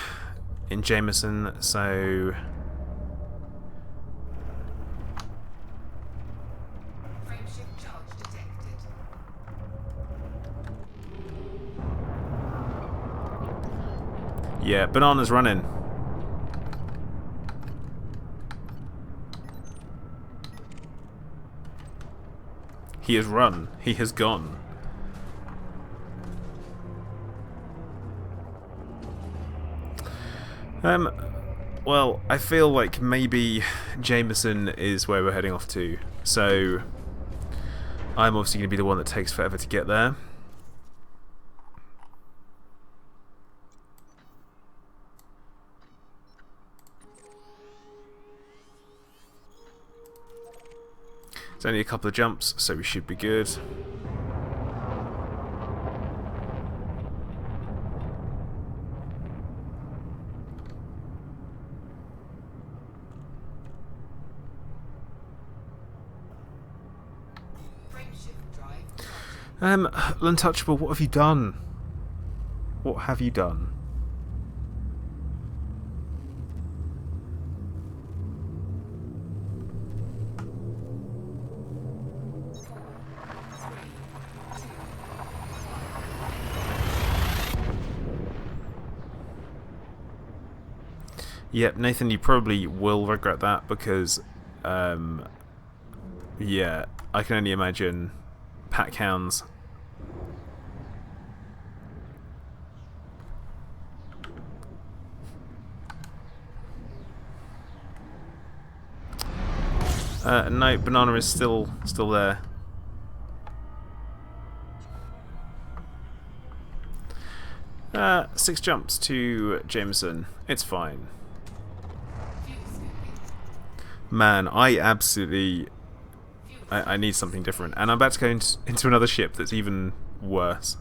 A: Jameson, so
C: Frameshift charge detected.
A: yeah, Banana's running. He has run. He has gone. Well, I feel like maybe Jameson is where we're heading off to, so I'm obviously going to be the one that takes forever to get there. It's only a couple of jumps, so we should be good.
C: Frameshift drive charging.
A: Untouchable, what have you done? What have you done? Yep, Nathan, you probably will regret that because, yeah, I can only imagine pack hounds. No, Banana is still there. Six jumps to Jameson. It's fine. Man, I absolutely... I need something different. And I'm about to go into another ship that's even worse.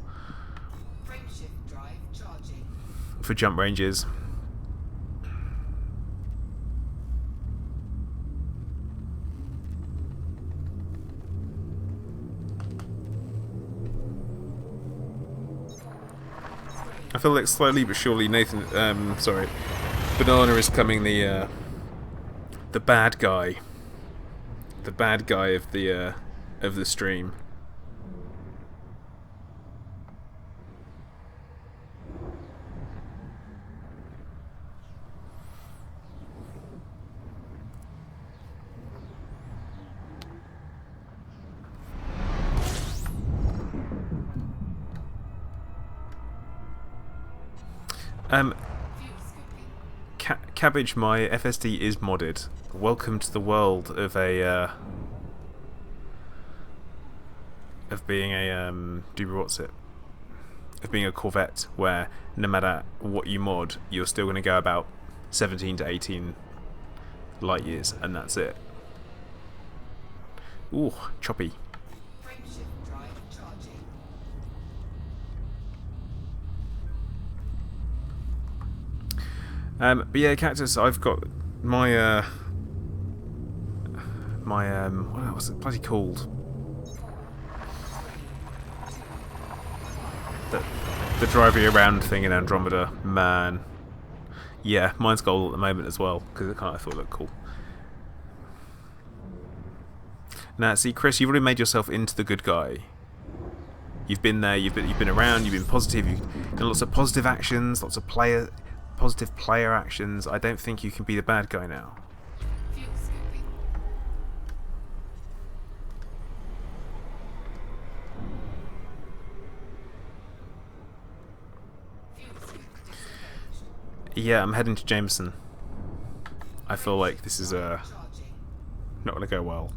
C: Frameshift drive charging.
A: For jump ranges. I feel like slowly but surely Nathan... sorry. Banana is becoming the bad guy. The bad guy of the stream. Cabbage, my FSD is modded. Welcome to the world of a of being a of being a Corvette, where no matter what you mod, you're still going to go about 17 to 18 light years, and that's it. Ooh, choppy.
C: Frameshift drive charging.
A: But yeah, Cactus, I've got my what's it bloody called? The driving around thing in Andromeda, man. Yeah, mine's gold at the moment as well because I thought it looked cool. Now, see, Chris, you've already made yourself into the good guy. You've been there. You've been around. You've been positive. You've done lots of positive actions, lots of positive player actions. I don't think you can be the bad guy now.
C: Fuel scooping.
A: Yeah, I'm heading to Jameson. I feel like this is
C: Charging.
A: not going to go well.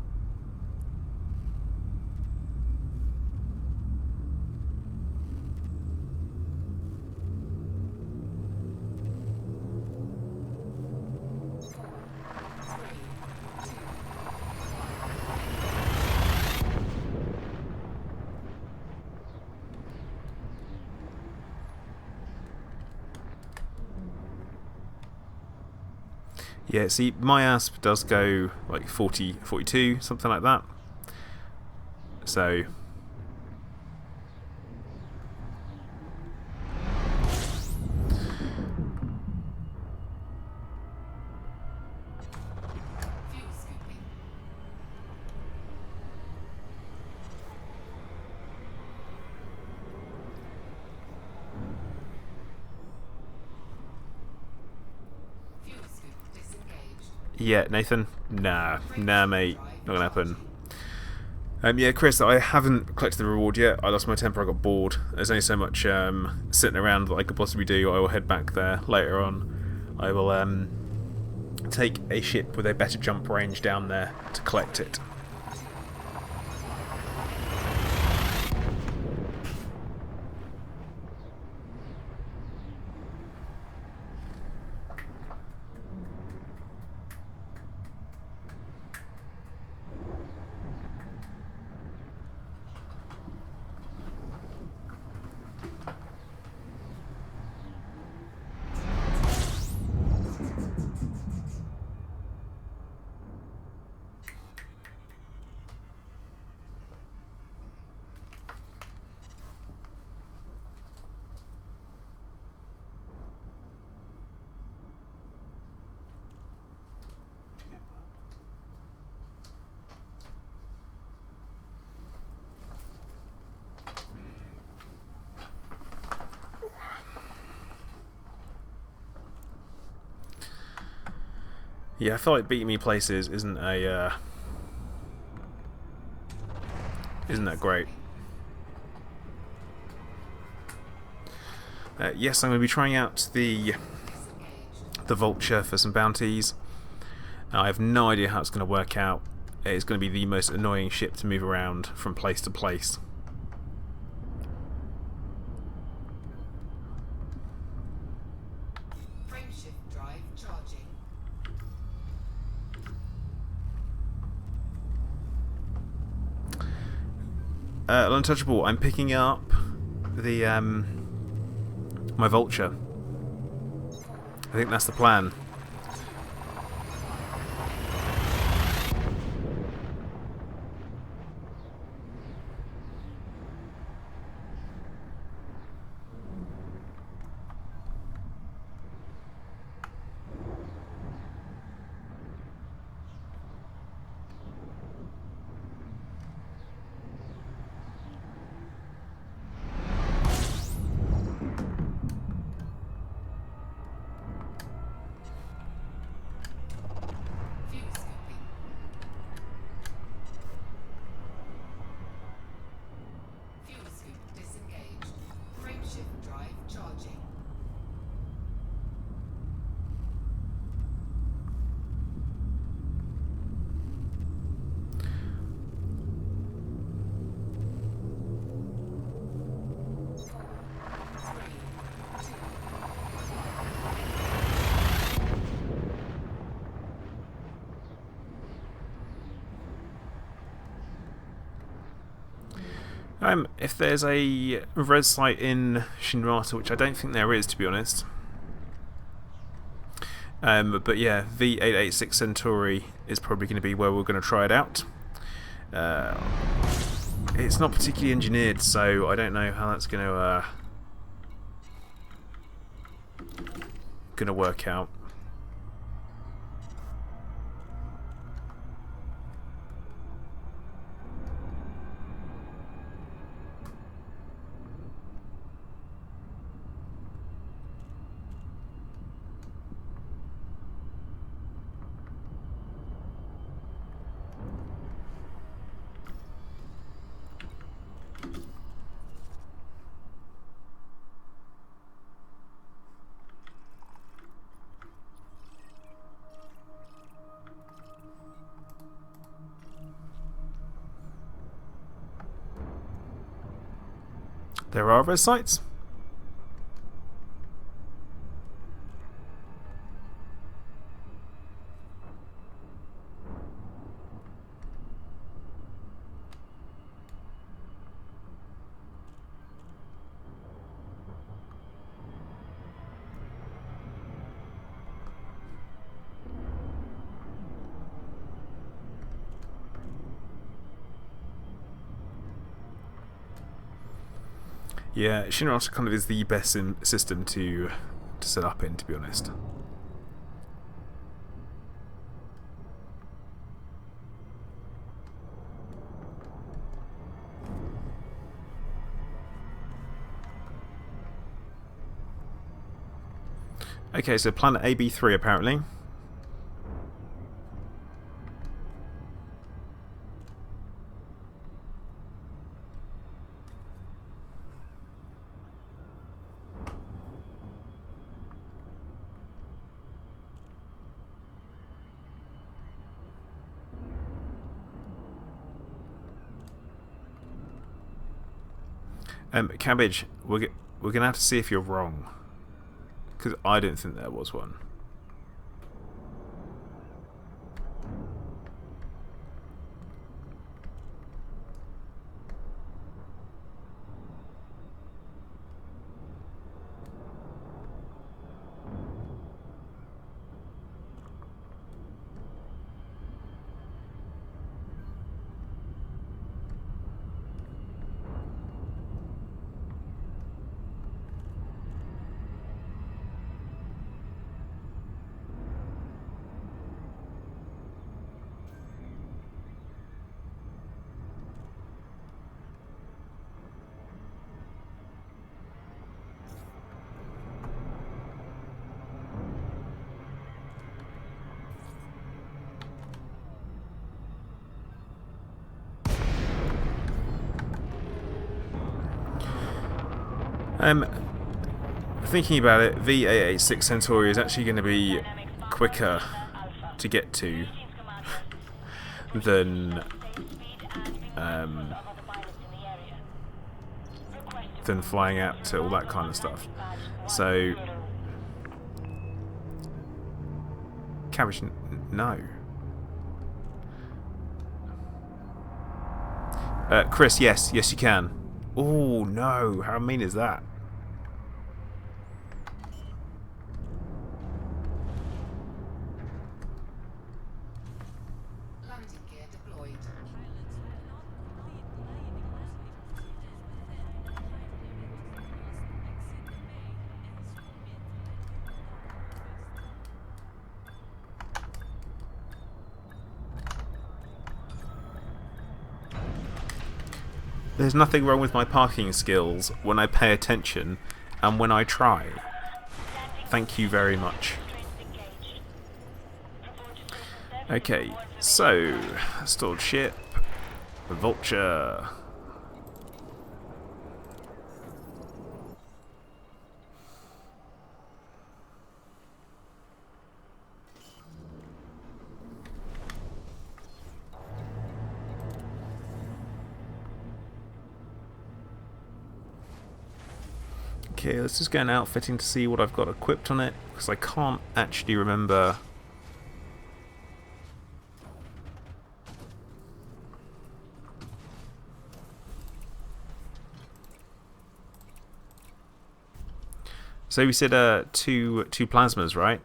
A: Yeah, see, my ASP does go like 40, 42, something like that. So,
C: Fuel scooping. Fuel scoop disengaged.
A: yeah, Nathan? Nah, mate. Not going to happen. Yeah, Chris, I haven't collected the reward yet. I lost my temper, I got bored. There's only so much sitting around that I could possibly do. I will head back there later on. I will take a ship with a better jump range down there to collect it. Yeah, I feel like beating me places isn't that great. Yes, I'm going to be trying out the Vulture for some bounties. I have no idea how it's going to work out. It's going to be the most annoying ship to move around from place to place.
C: Frameshift drive charging.
A: Untouchable, I'm picking up the my Vulture. I think that's the plan.
C: Fuel scooping. Fuel scoop disengaged. Frameshift drive charging.
A: If there's a res site in Shinrata, which I don't think there is, to be honest. But yeah, V886 Centauri is probably going to be where we're going to try it out. It's not particularly engineered, so I don't know how that's going to work out. There are res sites. Yeah, Shinra kind of is the best system to set up in, to be honest. Okay, so planet AB3 apparently. Cabbage, we're gonna have to see if you're wrong, because I don't think there was one. Thinking about it, V886 Centauri is actually going to be quicker to get to than flying out to all that kind of stuff. So, Cabbage, no. Chris, yes you can. Oh no, how mean is that?
C: Landing gear deployed.
A: There's nothing wrong with my parking skills when I pay attention and when I try. Thank you very much. Okay, so stored ship, Vulture. Okay, let's just go in outfitting to see what I've got equipped on it, because I can't actually remember. So we said two plasmas, right?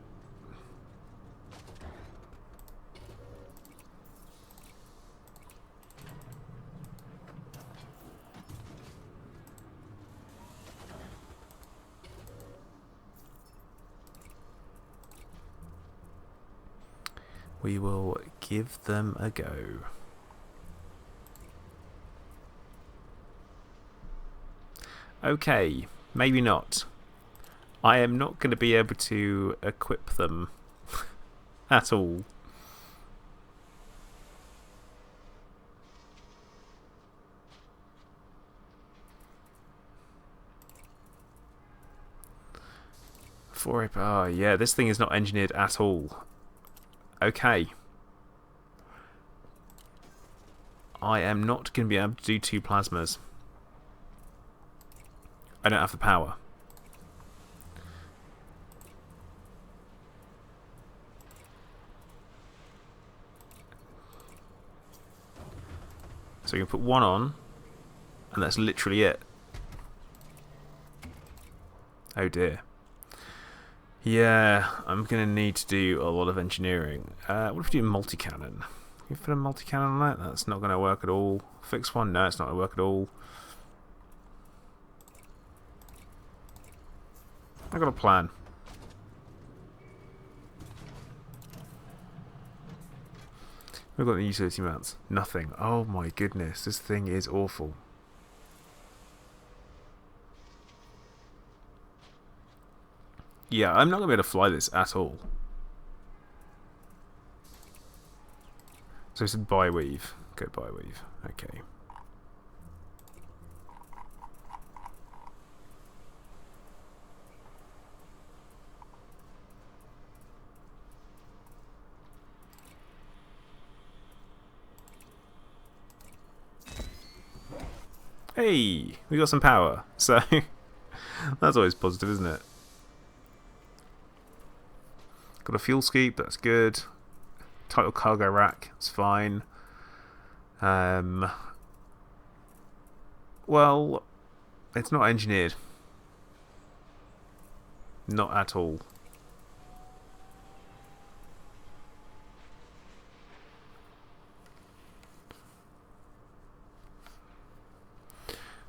A: We will give them a go. Okay, maybe not. I am not going to be able to equip them at all. Oh yeah, this thing is not engineered at all. Okay. I am not going to be able to do two plasmas. I don't have the power. So you can put one on, and that's literally it. Oh dear. Yeah, I'm going to need to do a lot of engineering. What if we do multi-cannon? Can you put a multi-cannon on that? That's not going to work at all. Fix one? No, it's not going to work at all. I've got a plan. We've got the utility mounts. Nothing. Oh my goodness, this thing is awful. Yeah, I'm not going to be able to fly this at all. So it's a bi-weave. Go bi-weave. Okay. Hey, we got some power. So that's always positive, isn't it? Got a fuel scoop, that's good. Title cargo rack, that's fine. Well, it's not engineered. Not at all.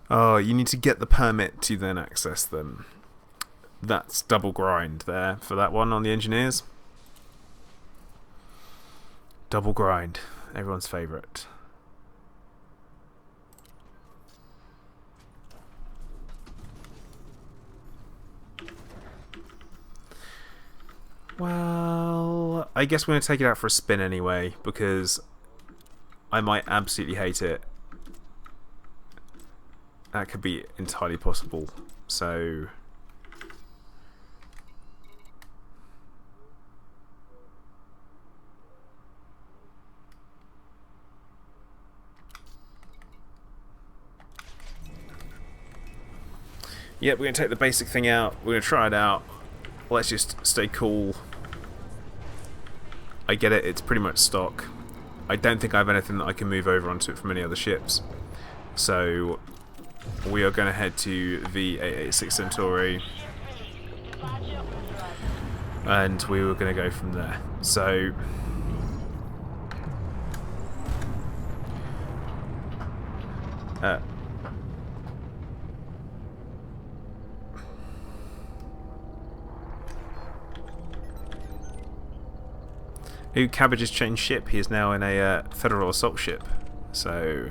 A: Oh, you need to get the permit to then access them. That's double grind there for that one on the engineers. Double grind. Everyone's favourite. Well, I guess we're going to take it out for a spin anyway, because I might absolutely hate it. That could be entirely possible. So yeah, we're going to take the basic thing out. We're going to try it out. Let's just stay cool. I get it, it's pretty much stock. I don't think I have anything that I can move over onto it from any other ships. So we are going to head to the 886 Centauri. And we were going to go from there. So Ooh, Cabbage has changed ship. He is now in a Federal assault ship. So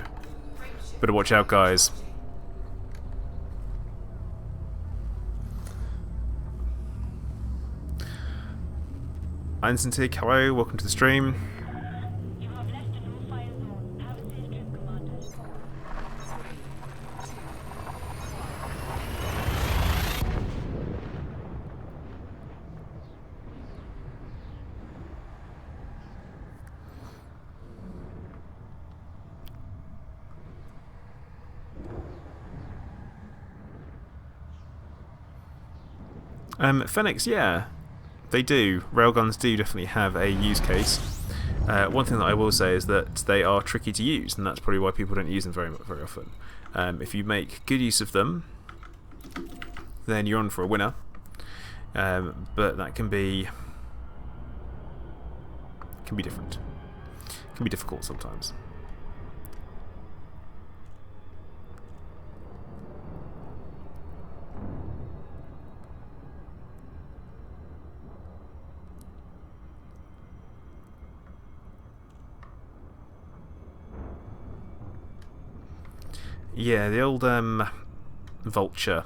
A: better watch out, guys. Einsentig, hello, welcome to the stream.
D: You have left a no-fire zone. Have a safe trip, Commander.
A: Phoenix, yeah, they do. Railguns do definitely have a use case. One thing that I will say is that they are tricky to use, and that's probably why people don't use them very often. If you make good use of them, then you're on for a winner. But that can be different. Can be difficult sometimes. Yeah, the old Vulture.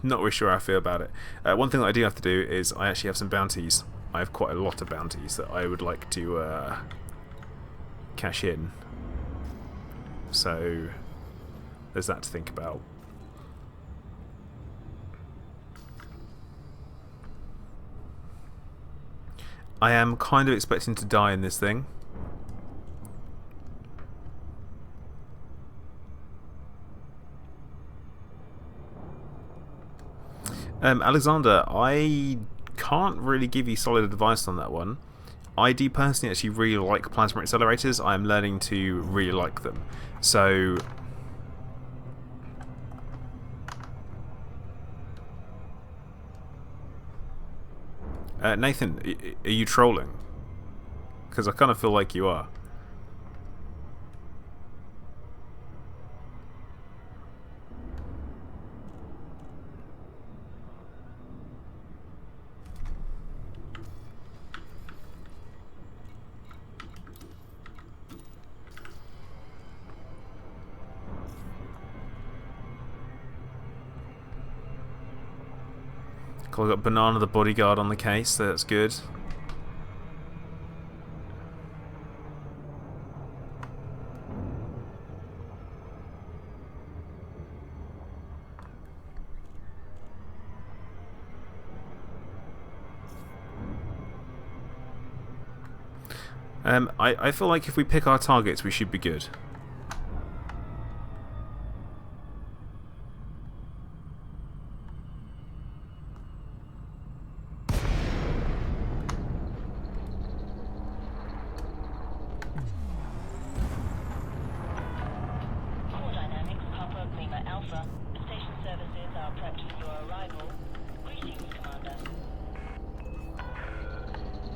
A: Not really sure how I feel about it. One thing that I do have to do is I actually have some bounties. I have quite a lot of bounties that I would like to cash in. So there's that to think about. I am kind of expecting to die in this thing. Alexander, I can't really give you solid advice on that one. I do personally actually really like plasma accelerators. I'm learning to really like them. So... Nathan, are you trolling? Because I kind of feel like you are. Cool, I've got Banana the bodyguard on the case, so that's good. I feel like if we pick our targets, we should be good.
D: Core Dynamics, Papa Lima Alpha. Station services are prepped for your arrival. Greetings, Commander.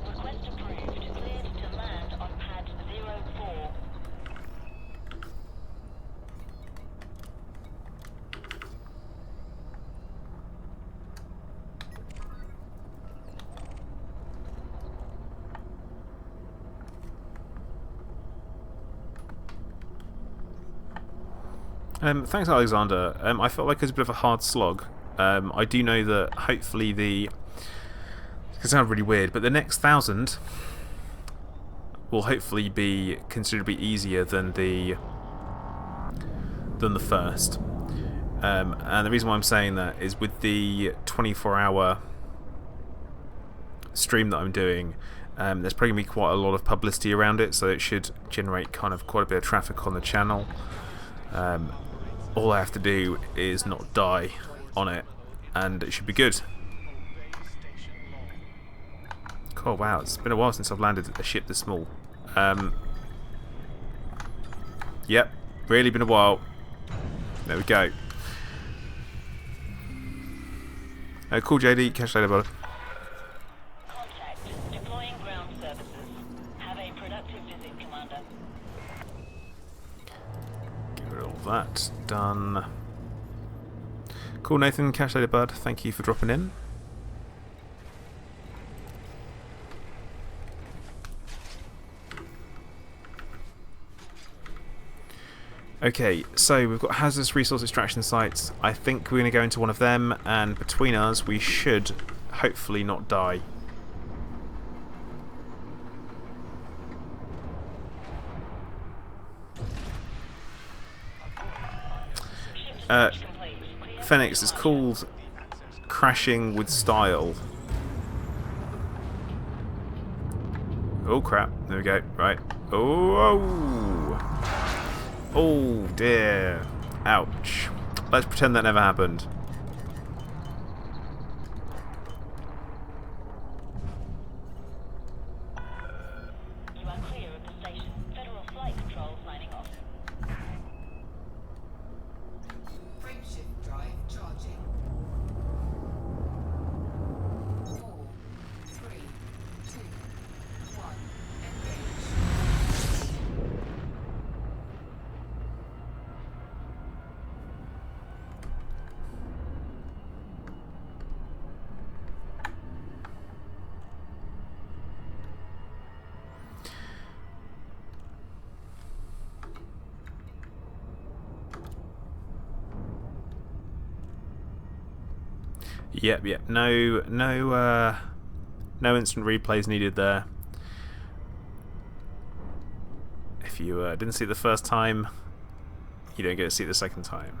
D: Request approved. Cleared to land on pad 04.
A: Thanks, Alexander. I felt like it was a bit of a hard slog. I do know that hopefully the... It can sound really weird, but the next 1,000 will hopefully be considerably easier than the first. And the reason why I'm saying that is with the 24-hour stream that I'm doing, there's probably going to be quite a lot of publicity around it, so it should generate kind of quite a bit of traffic on the channel. All I have to do is not die on it, and it should be good. Oh wow, it's been a while since I've landed a ship this small. Yep, really been a while. There we go. Cool, JD. Catch you later, bud.
D: Contact. Deploying ground services. Have a productive visit, Commander.
A: Get rid of all that. Done. Cool, Nathan. Catch you later, bud. Thank you for dropping in. Okay, so we've got hazardous resource extraction sites. I think we're going to go into one of them, and between us we should hopefully not die. Phoenix is called Crashing with Style. Oh crap, there we go, right. Oh! Oh dear. Ouch. Let's pretend that never happened.
D: You are clear of the station. Federal flight control signing off.
C: Frameshift drive charging. 4, 3, 2, 1. Engage.
A: Yep. No instant replays needed there. If you didn't see it the first time, you don't get to see it the second time.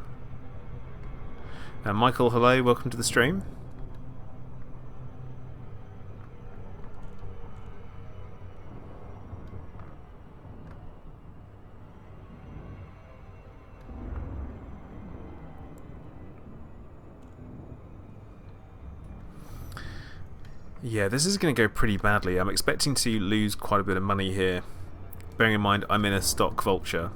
A: Michael, hello, welcome to the stream. Yeah, this is going to go pretty badly. I'm expecting to lose quite a bit of money here. Bearing in mind I'm in a stock vulture.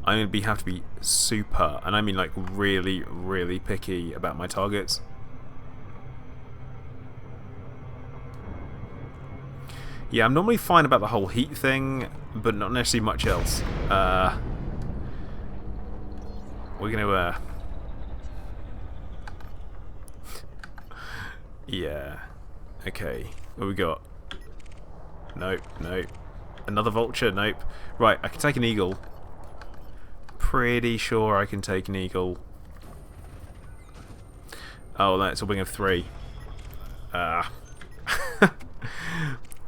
A: I'm going to have to be super, and I mean like really, really picky about my targets. Yeah, I'm normally fine about the whole heat thing, but not necessarily much else. We're going to... yeah. Okay. What we got? Nope, nope. Another vulture? Nope. Right, I can take an eagle. Pretty sure I can take an eagle. Oh, that's a wing of 3. Ah.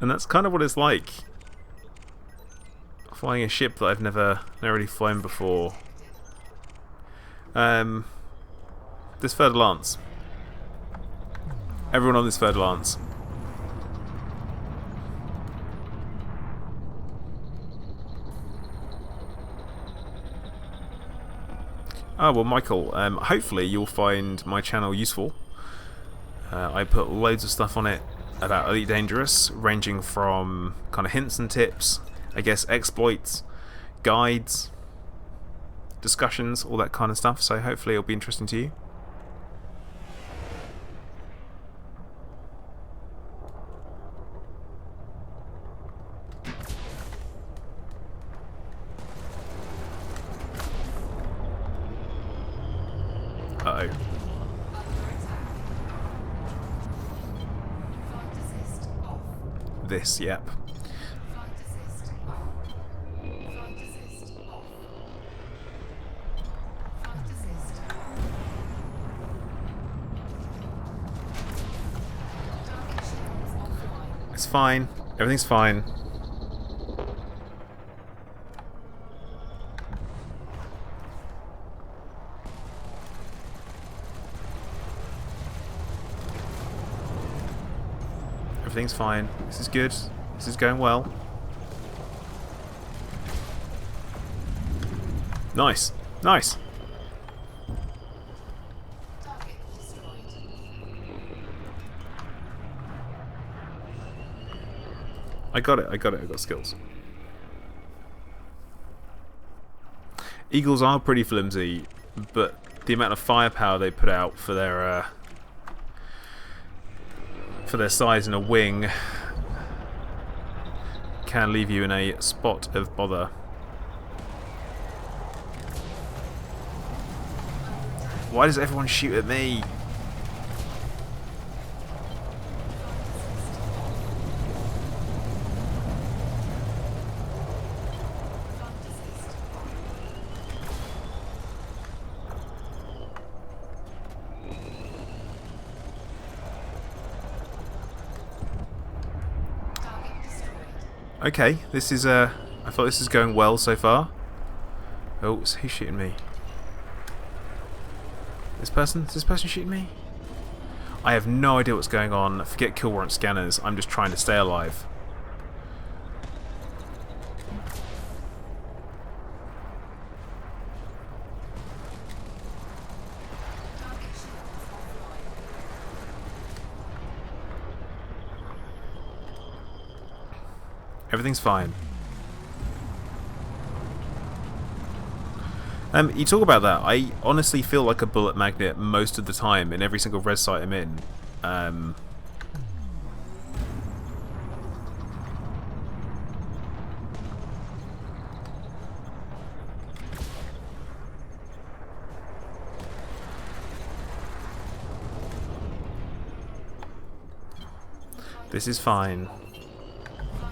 A: And that's kind of what it's like. Flying a ship that I've never really flown before. This third lance. Everyone on this third lance. Oh, well, Michael, hopefully you'll find my channel useful. I put loads of stuff on it about Elite Dangerous, ranging from kind of hints and tips, I guess exploits, guides, discussions, all that kind of stuff, so hopefully it'll be interesting to you. Uh-oh.
C: Flight assist off.
A: This, yep.
C: Flight assist off. Flight assist off. Flight assist. Target shields offline.
A: It's fine. Everything's fine. Everything's fine. This is good. This is going well. Nice. Nice.
C: Target destroyed.
A: I got it. I got it. I got skills. Eagles are pretty flimsy, but the amount of firepower they put out for their size in a wing can leave you in a spot of bother. Why does everyone shoot at me?
C: Target destroyed.
A: Okay, this is I thought this is going well so far. Oh, who's shooting me? This person? Is this person shooting me? I have no idea what's going on. Forget kill warrant scanners. I'm just trying to stay alive.
C: Target shields offline.
A: Everything's fine. You talk about that. I honestly feel like a bullet magnet most of the time in every single res site I'm in. This is fine.
C: Flight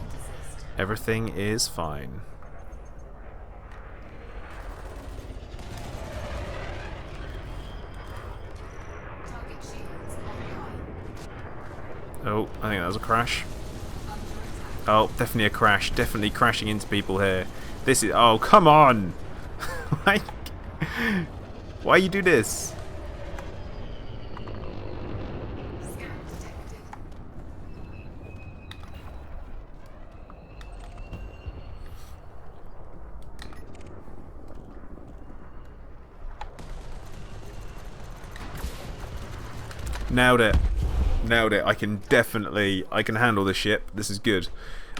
C: assist.
A: Everything is fine.
C: Target shields online.
A: Oh, I think that was a crash.
C: Under attack.
A: Oh, definitely a crash. Definitely crashing into people here. This is... oh, come on! Like, why you do this?
C: Scan detected.
A: Nailed it. nailed it. I can handle this ship. This is good.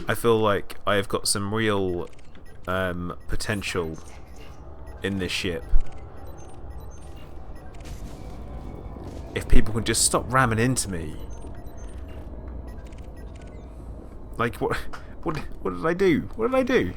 A: I feel like I have got some real potential in this ship. If people can just stop ramming into me. Like, what did I do? What did I do?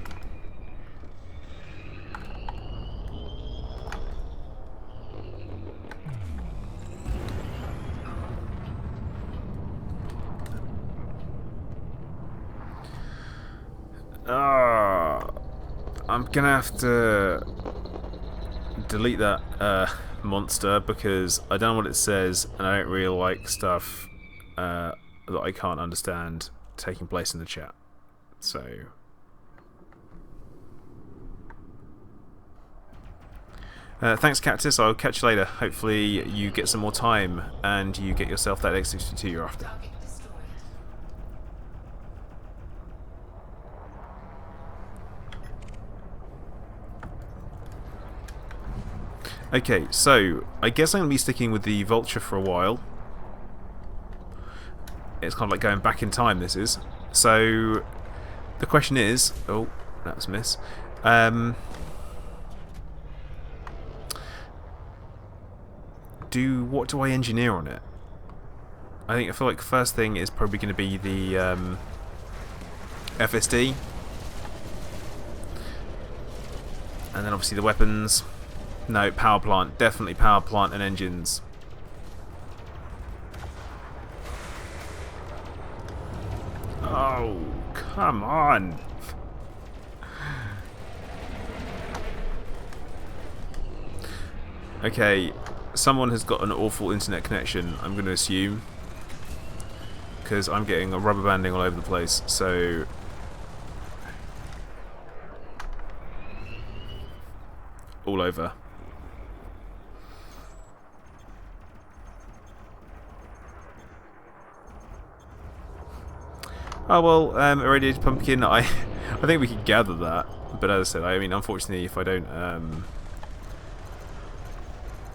A: I'm gonna have to delete that monster because I don't know what it says and I don't really like stuff that I can't understand taking place in the chat. So thanks, Cactus. I'll catch you later. Hopefully you get some more time and you get yourself that X-62 you're after.
C: Target destroyed.
A: Okay, so I guess I'm going to be sticking with the Vulture for a while. It's kind of like going back in time, this is. So the question is... Oh, that was a miss. What do I engineer on it? I feel like the first thing is probably going to be the FSD. And then obviously the weapons. No, power plant. Definitely power plant and engines. Oh, come on. Okay, someone has got an awful internet connection, I'm going to assume. Because I'm getting a rubber banding all over the place, so... all over. Oh well, irradiated pumpkin. I think we could gather that, but as I said, I mean, unfortunately, if I don't,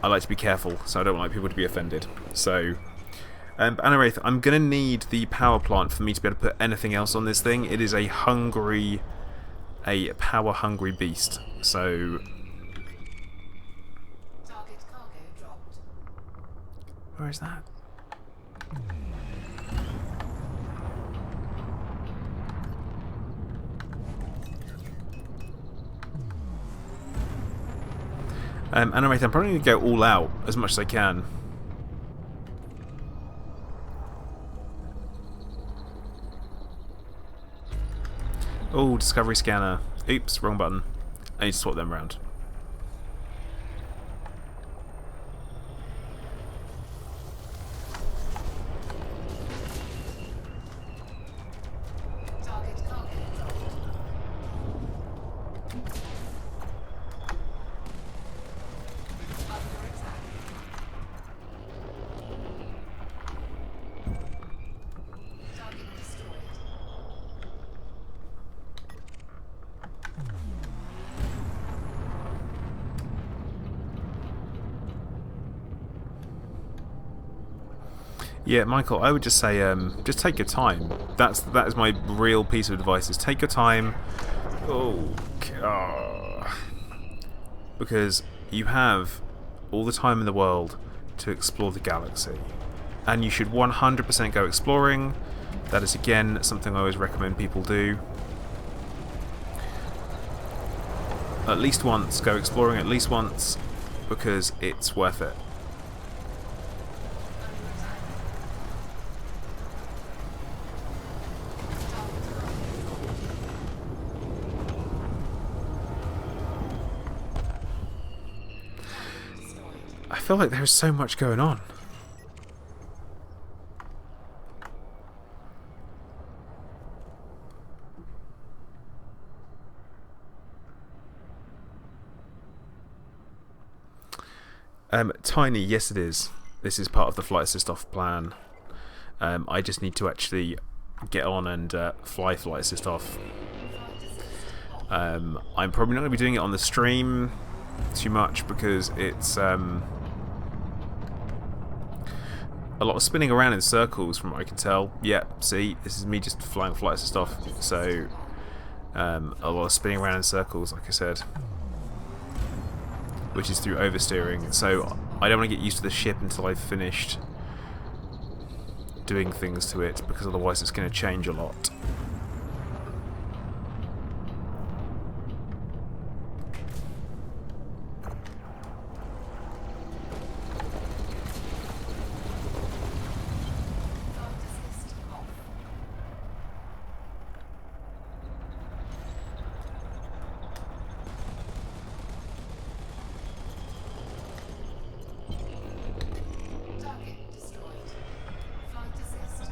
A: I like to be careful, so I don't like people to be offended. So, Anawraith, I'm gonna need the power plant for me to be able to put anything else on this thing. It is a power-hungry beast. So,
C: Target cargo dropped.
A: where is that? Anyway, I'm probably going to go all out as much as I can. Oh, discovery scanner. Oops, wrong button. I need to swap them around.
C: Target cargo dropped. Under attack. Target destroyed.
A: Yeah, Michael, I would just say, just take your time. That is my real piece of advice: is take your time. Oh, God. Because you have all the time in the world to explore the galaxy, and you should 100% go exploring. That is again something I always recommend people do. At least once, go exploring at least once, because it's worth it. I feel like there's so much going on. Tiny, yes it is. This is part of the flight assist off plan. I just need to actually get on and fly flight assist off. I'm probably not going to be doing it on the stream too much because it's a lot of spinning around in circles from what I can tell. Yeah, see, this is me just flying flight assist off. So, a lot of spinning around in circles, like I said. Which is through oversteering. So, I don't want to get used to the ship until I've finished doing things to it, because otherwise it's going to change a lot.
C: Target destroyed. Flight assist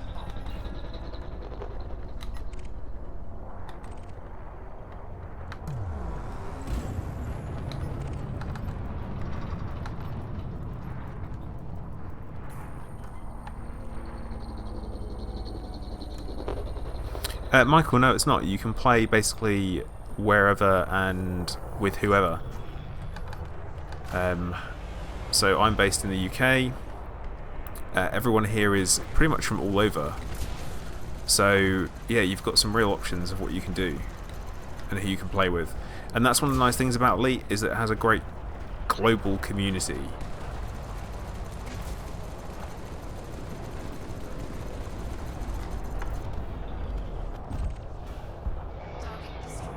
C: on.
A: Michael, no, it's not. You can play basically wherever and with whoever. So I'm based in the UK. Everyone here is pretty much from all over. So yeah, you've got some real options of what you can do and who you can play with. And that's one of the nice things about Elite, is that it has a great global community.
C: Target destroyed.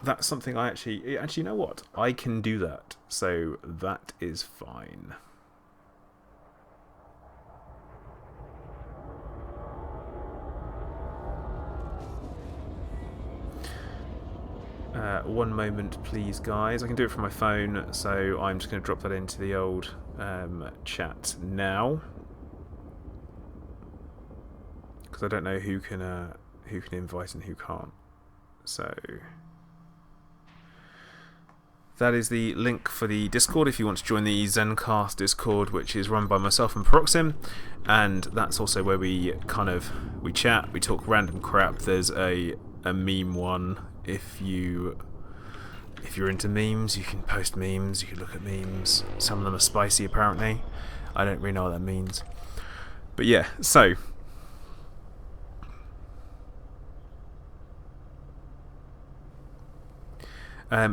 A: That's something I actually, you know what? I can do that. So that is fine. One moment, please, guys. I can do it from my phone, so I'm just going to drop that into the old chat now, because I don't know who can invite and who can't. So that is the link for the Discord if you want to join the Zencast Discord, which is run by myself and Proxim, and that's also where we chat, we talk random crap. There's a meme one. If you're into memes, you can post memes, you can look at memes. Some of them are spicy, apparently. I don't really know what that means. But yeah, so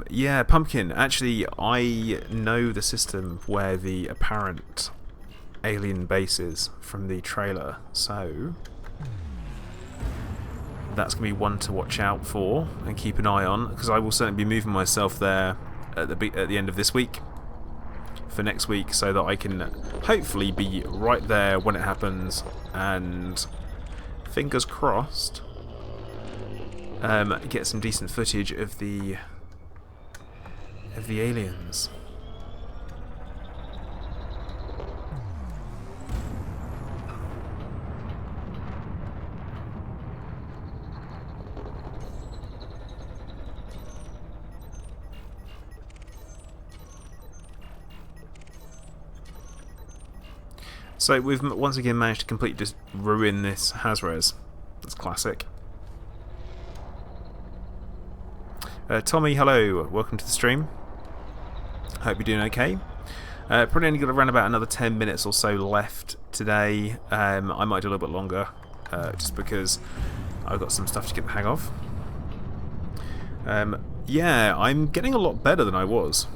A: yeah, Pumpkin, actually I know the system where the apparent alien base is from the trailer, so that's going to be one to watch out for and keep an eye on, because I will certainly be moving myself there at the end of this week for next week, so that I can hopefully be right there when it happens, and fingers crossed get some decent footage of the aliens. So we've once again managed to completely just ruin this Hazres. That's classic. Tommy, hello. Welcome to the stream. Hope you're doing okay. Probably only got around about another 10 minutes or so left today. I might do a little bit longer, just because I've got some stuff to get the hang of. Yeah, I'm getting a lot better than I was.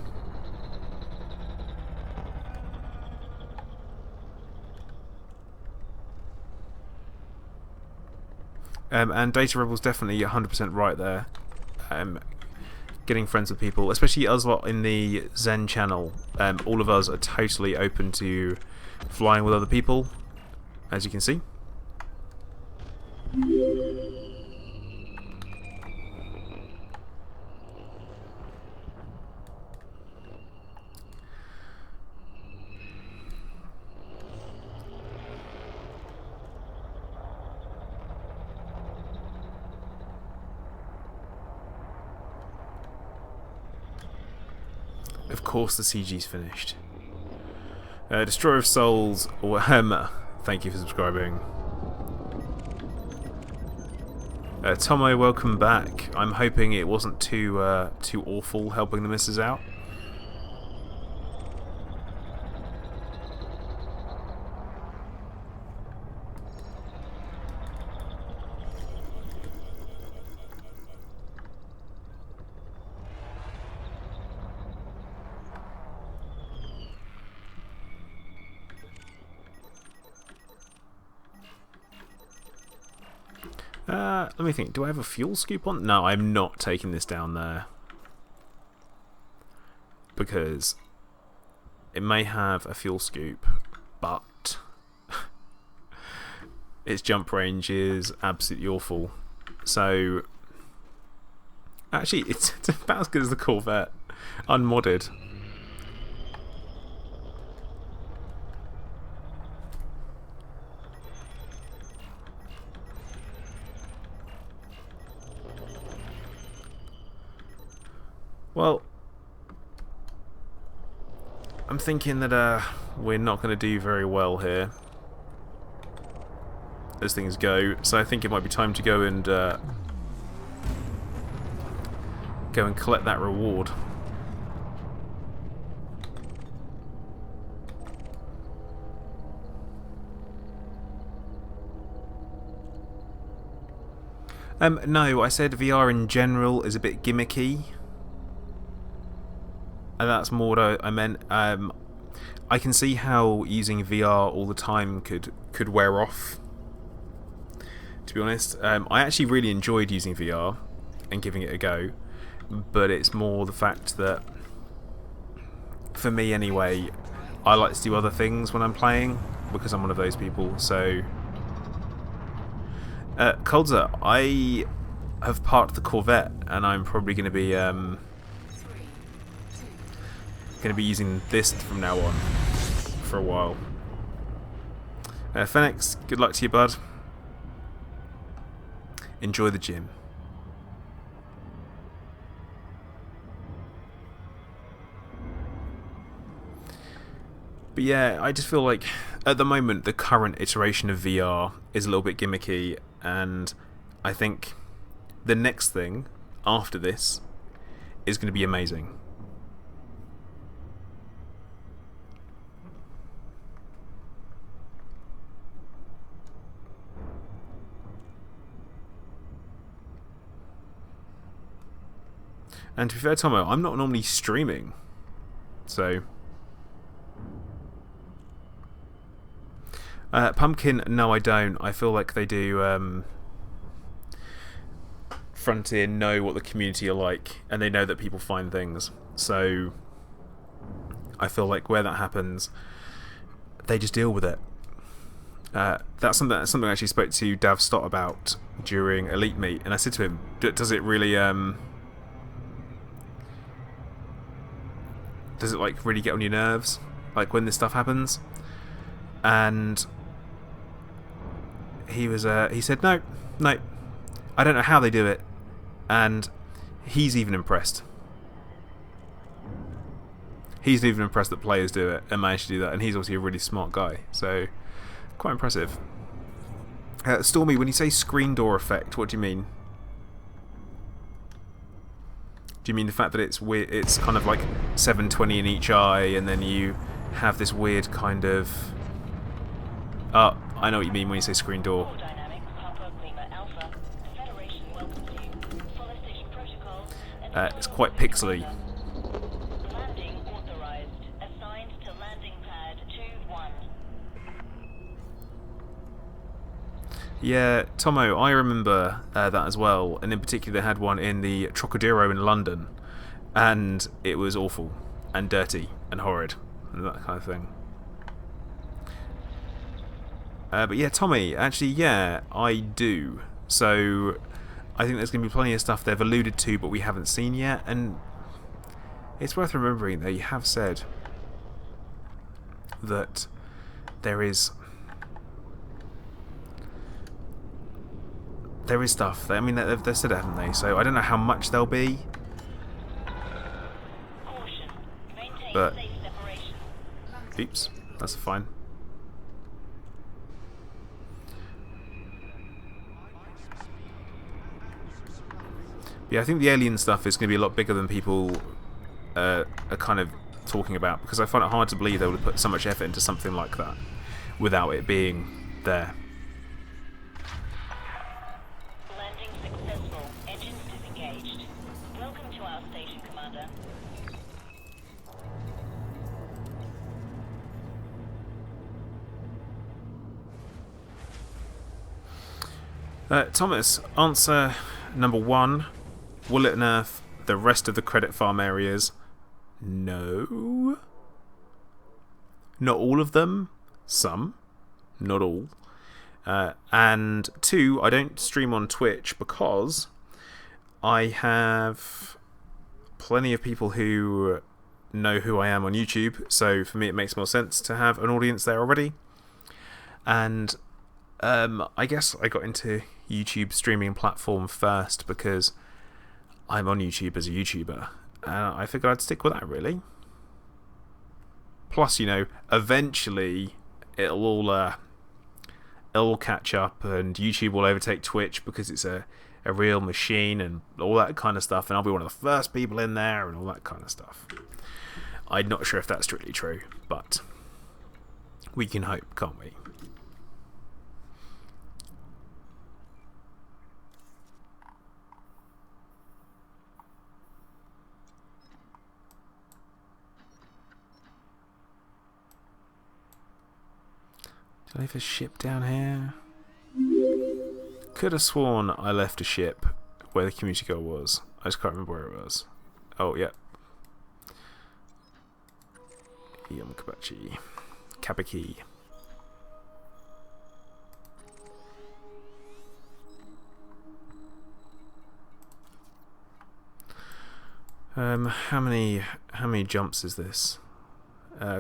A: And Data Rebel's definitely 100% right there. Getting friends with people, especially us lot in the Zen channel. All of us are totally open to flying with other people, as you can see. Of course the CG's finished. Destroyer of Souls, Thank you for subscribing. Tomo, welcome back. I'm hoping it wasn't too awful helping the missus out. Let me think. Do I have a fuel scoop on? No, I'm not taking this down there. Because it may have a fuel scoop, but its jump range is absolutely awful. So, actually, it's about as good as the Corvette, unmodded. Well, I'm thinking that we're not going to do very well here as things go, so I think it might be time to go and collect that reward. No, I said VR in general is a bit gimmicky. And that's more what I meant. I can see how using VR all the time could wear off. To be honest, I actually really enjoyed using VR and giving it a go, but it's more the fact that, for me anyway, I like to do other things when I'm playing because I'm one of those people. So, Colza, I have parked the Corvette, and I'm probably going to be using this from now on for a while. Phoenix, good luck to you, bud. Enjoy the gym. But yeah, I just feel like at the moment the current iteration of VR is a little bit gimmicky, and I think the next thing after this is going to be amazing. And to be fair, Tomo, I'm not normally streaming, so... Pumpkin, no I don't. I feel like they do... Frontier know what the community are like, and they know that people find things. So, I feel like where that happens, they just deal with it. That's something I actually spoke to Dav Stott about during Elite Meet, and I said to him, does it really... does it like really get on your nerves, like when this stuff happens? And he said no, I don't know how they do it, and he's even impressed. He's even impressed that players do it and manage to do that, and he's obviously a really smart guy, so quite impressive. Stormy, when you say screen door effect, what do you mean? Do you mean the fact that it's weird? It's kind of like 720 in each eye, and then you have this weird kind of... Oh, I know what you mean when you say screen door. It's quite pixely.
D: Landing authorized. Assigned to landing pad 2-1.
A: Yeah, Tomo, I remember that as well, and in particular they had one in the Trocadero in London, and it was awful, and dirty, and horrid, and that kind of thing. But yeah, Tommy, actually, yeah, I do. So, I think there's going to be plenty of stuff they've alluded to, but we haven't seen yet, and it's worth remembering that you have said that there is stuff. I mean, they've said it, haven't they? So I don't know how much there'll be, but oops, that's fine. Yeah, I think the alien stuff is going to be a lot bigger than people are kind of talking about, because I find it hard to believe they would have put so much effort into something like that without it being there.
D: Landing successful. Engines disengaged. Welcome to our station, Commander.
A: Thomas, answer number 1. Will it unearth the rest of the credit farm areas? No. Not all of them. Some. Not all. And 2, I don't stream on Twitch because I have plenty of people who know who I am on YouTube, so for me it makes more sense to have an audience there already. And I guess I got into YouTube streaming platform first because I'm on YouTube as a YouTuber, and I figured I'd stick with that, really. Plus, eventually it'll all catch up, and YouTube will overtake Twitch because it's a real machine and all that kind of stuff, and I'll be one of the first people in there and all that kind of stuff. I'm not sure if that's strictly true, but we can hope, can't we? Did I leave a ship down here? Could have sworn I left a ship where the community goal was. I just can't remember where it was. Oh, yeah. Yamkabachi. Kabaki. How many jumps is this?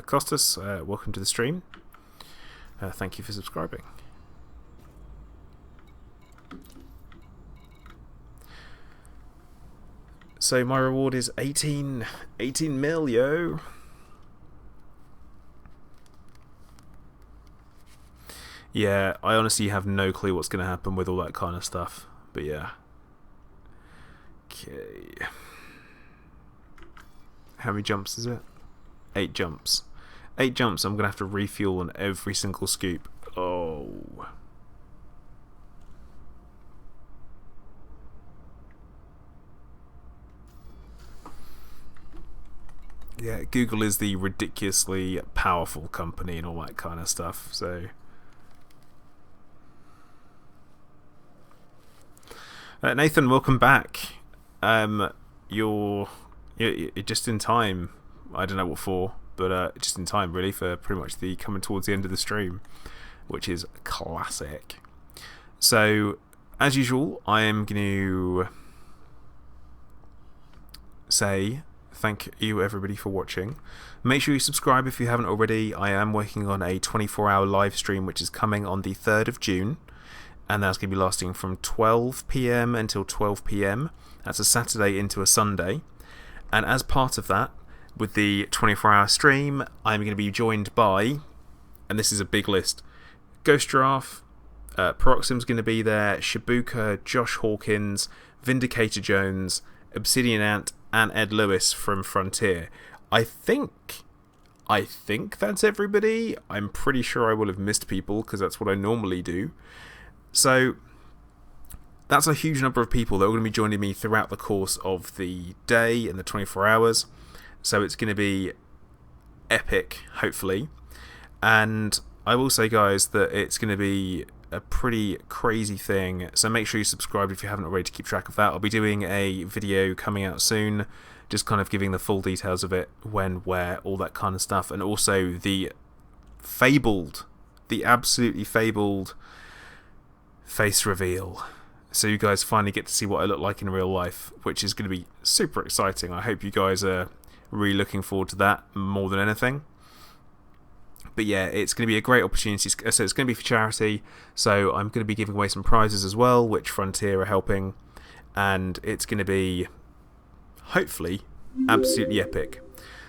A: Costas, welcome to the stream. Thank you for subscribing. So my reward is 18 mil, yo. Yeah, I honestly have no clue what's going to happen with all that kind of stuff. But yeah. Okay. How many jumps is it? 8 jumps. 8 jumps, I'm going to have to refuel on every single scoop. Oh. Yeah, Google is the ridiculously powerful company and all that kind of stuff, so... Nathan, welcome back. You're just in time. I don't know what for, but just in time, really, for pretty much the coming towards the end of the stream, which is classic. So, as usual, I am going to say thank you, everybody, for watching. Make sure you subscribe if you haven't already. I am working on a 24-hour live stream, which is coming on the 3rd of June. And that's going to be lasting from 12 PM until 12 PM. That's a Saturday into a Sunday. And as part of that, with the 24-hour stream, I'm going to be joined by, and this is a big list, Ghost Giraffe, Peroxim's going to be there, Shibuka, Josh Hawkins, Vindicator Jones, Obsidian Ant, and Ed Lewis from Frontier. I think that's everybody. I'm pretty sure I will have missed people, because that's what I normally do. So that's a huge number of people that are going to be joining me throughout the course of the day and the 24 hours. So it's going to be epic, hopefully. And I will say, guys, that it's going to be a pretty crazy thing. So make sure you subscribe if you haven't already to keep track of that. I'll be doing a video coming out soon, just kind of giving the full details of it, when, where, all that kind of stuff. And also the absolutely fabled face reveal, so you guys finally get to see what I look like in real life, which is going to be super exciting. I hope you guys are really looking forward to that more than anything. But yeah, it's going to be a great opportunity. So it's going to be for charity, so I'm going to be giving away some prizes as well, which Frontier are helping, and it's going to be hopefully absolutely epic.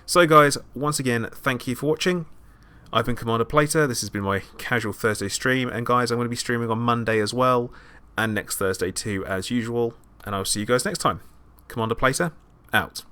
A: So guys, once again, thank you for watching. I've been Commander Plater. This has been my casual Thursday stream, and guys, I'm going to be streaming on Monday as well, and next Thursday too, as usual. and I'll see you guys next time. Commander Plater, out.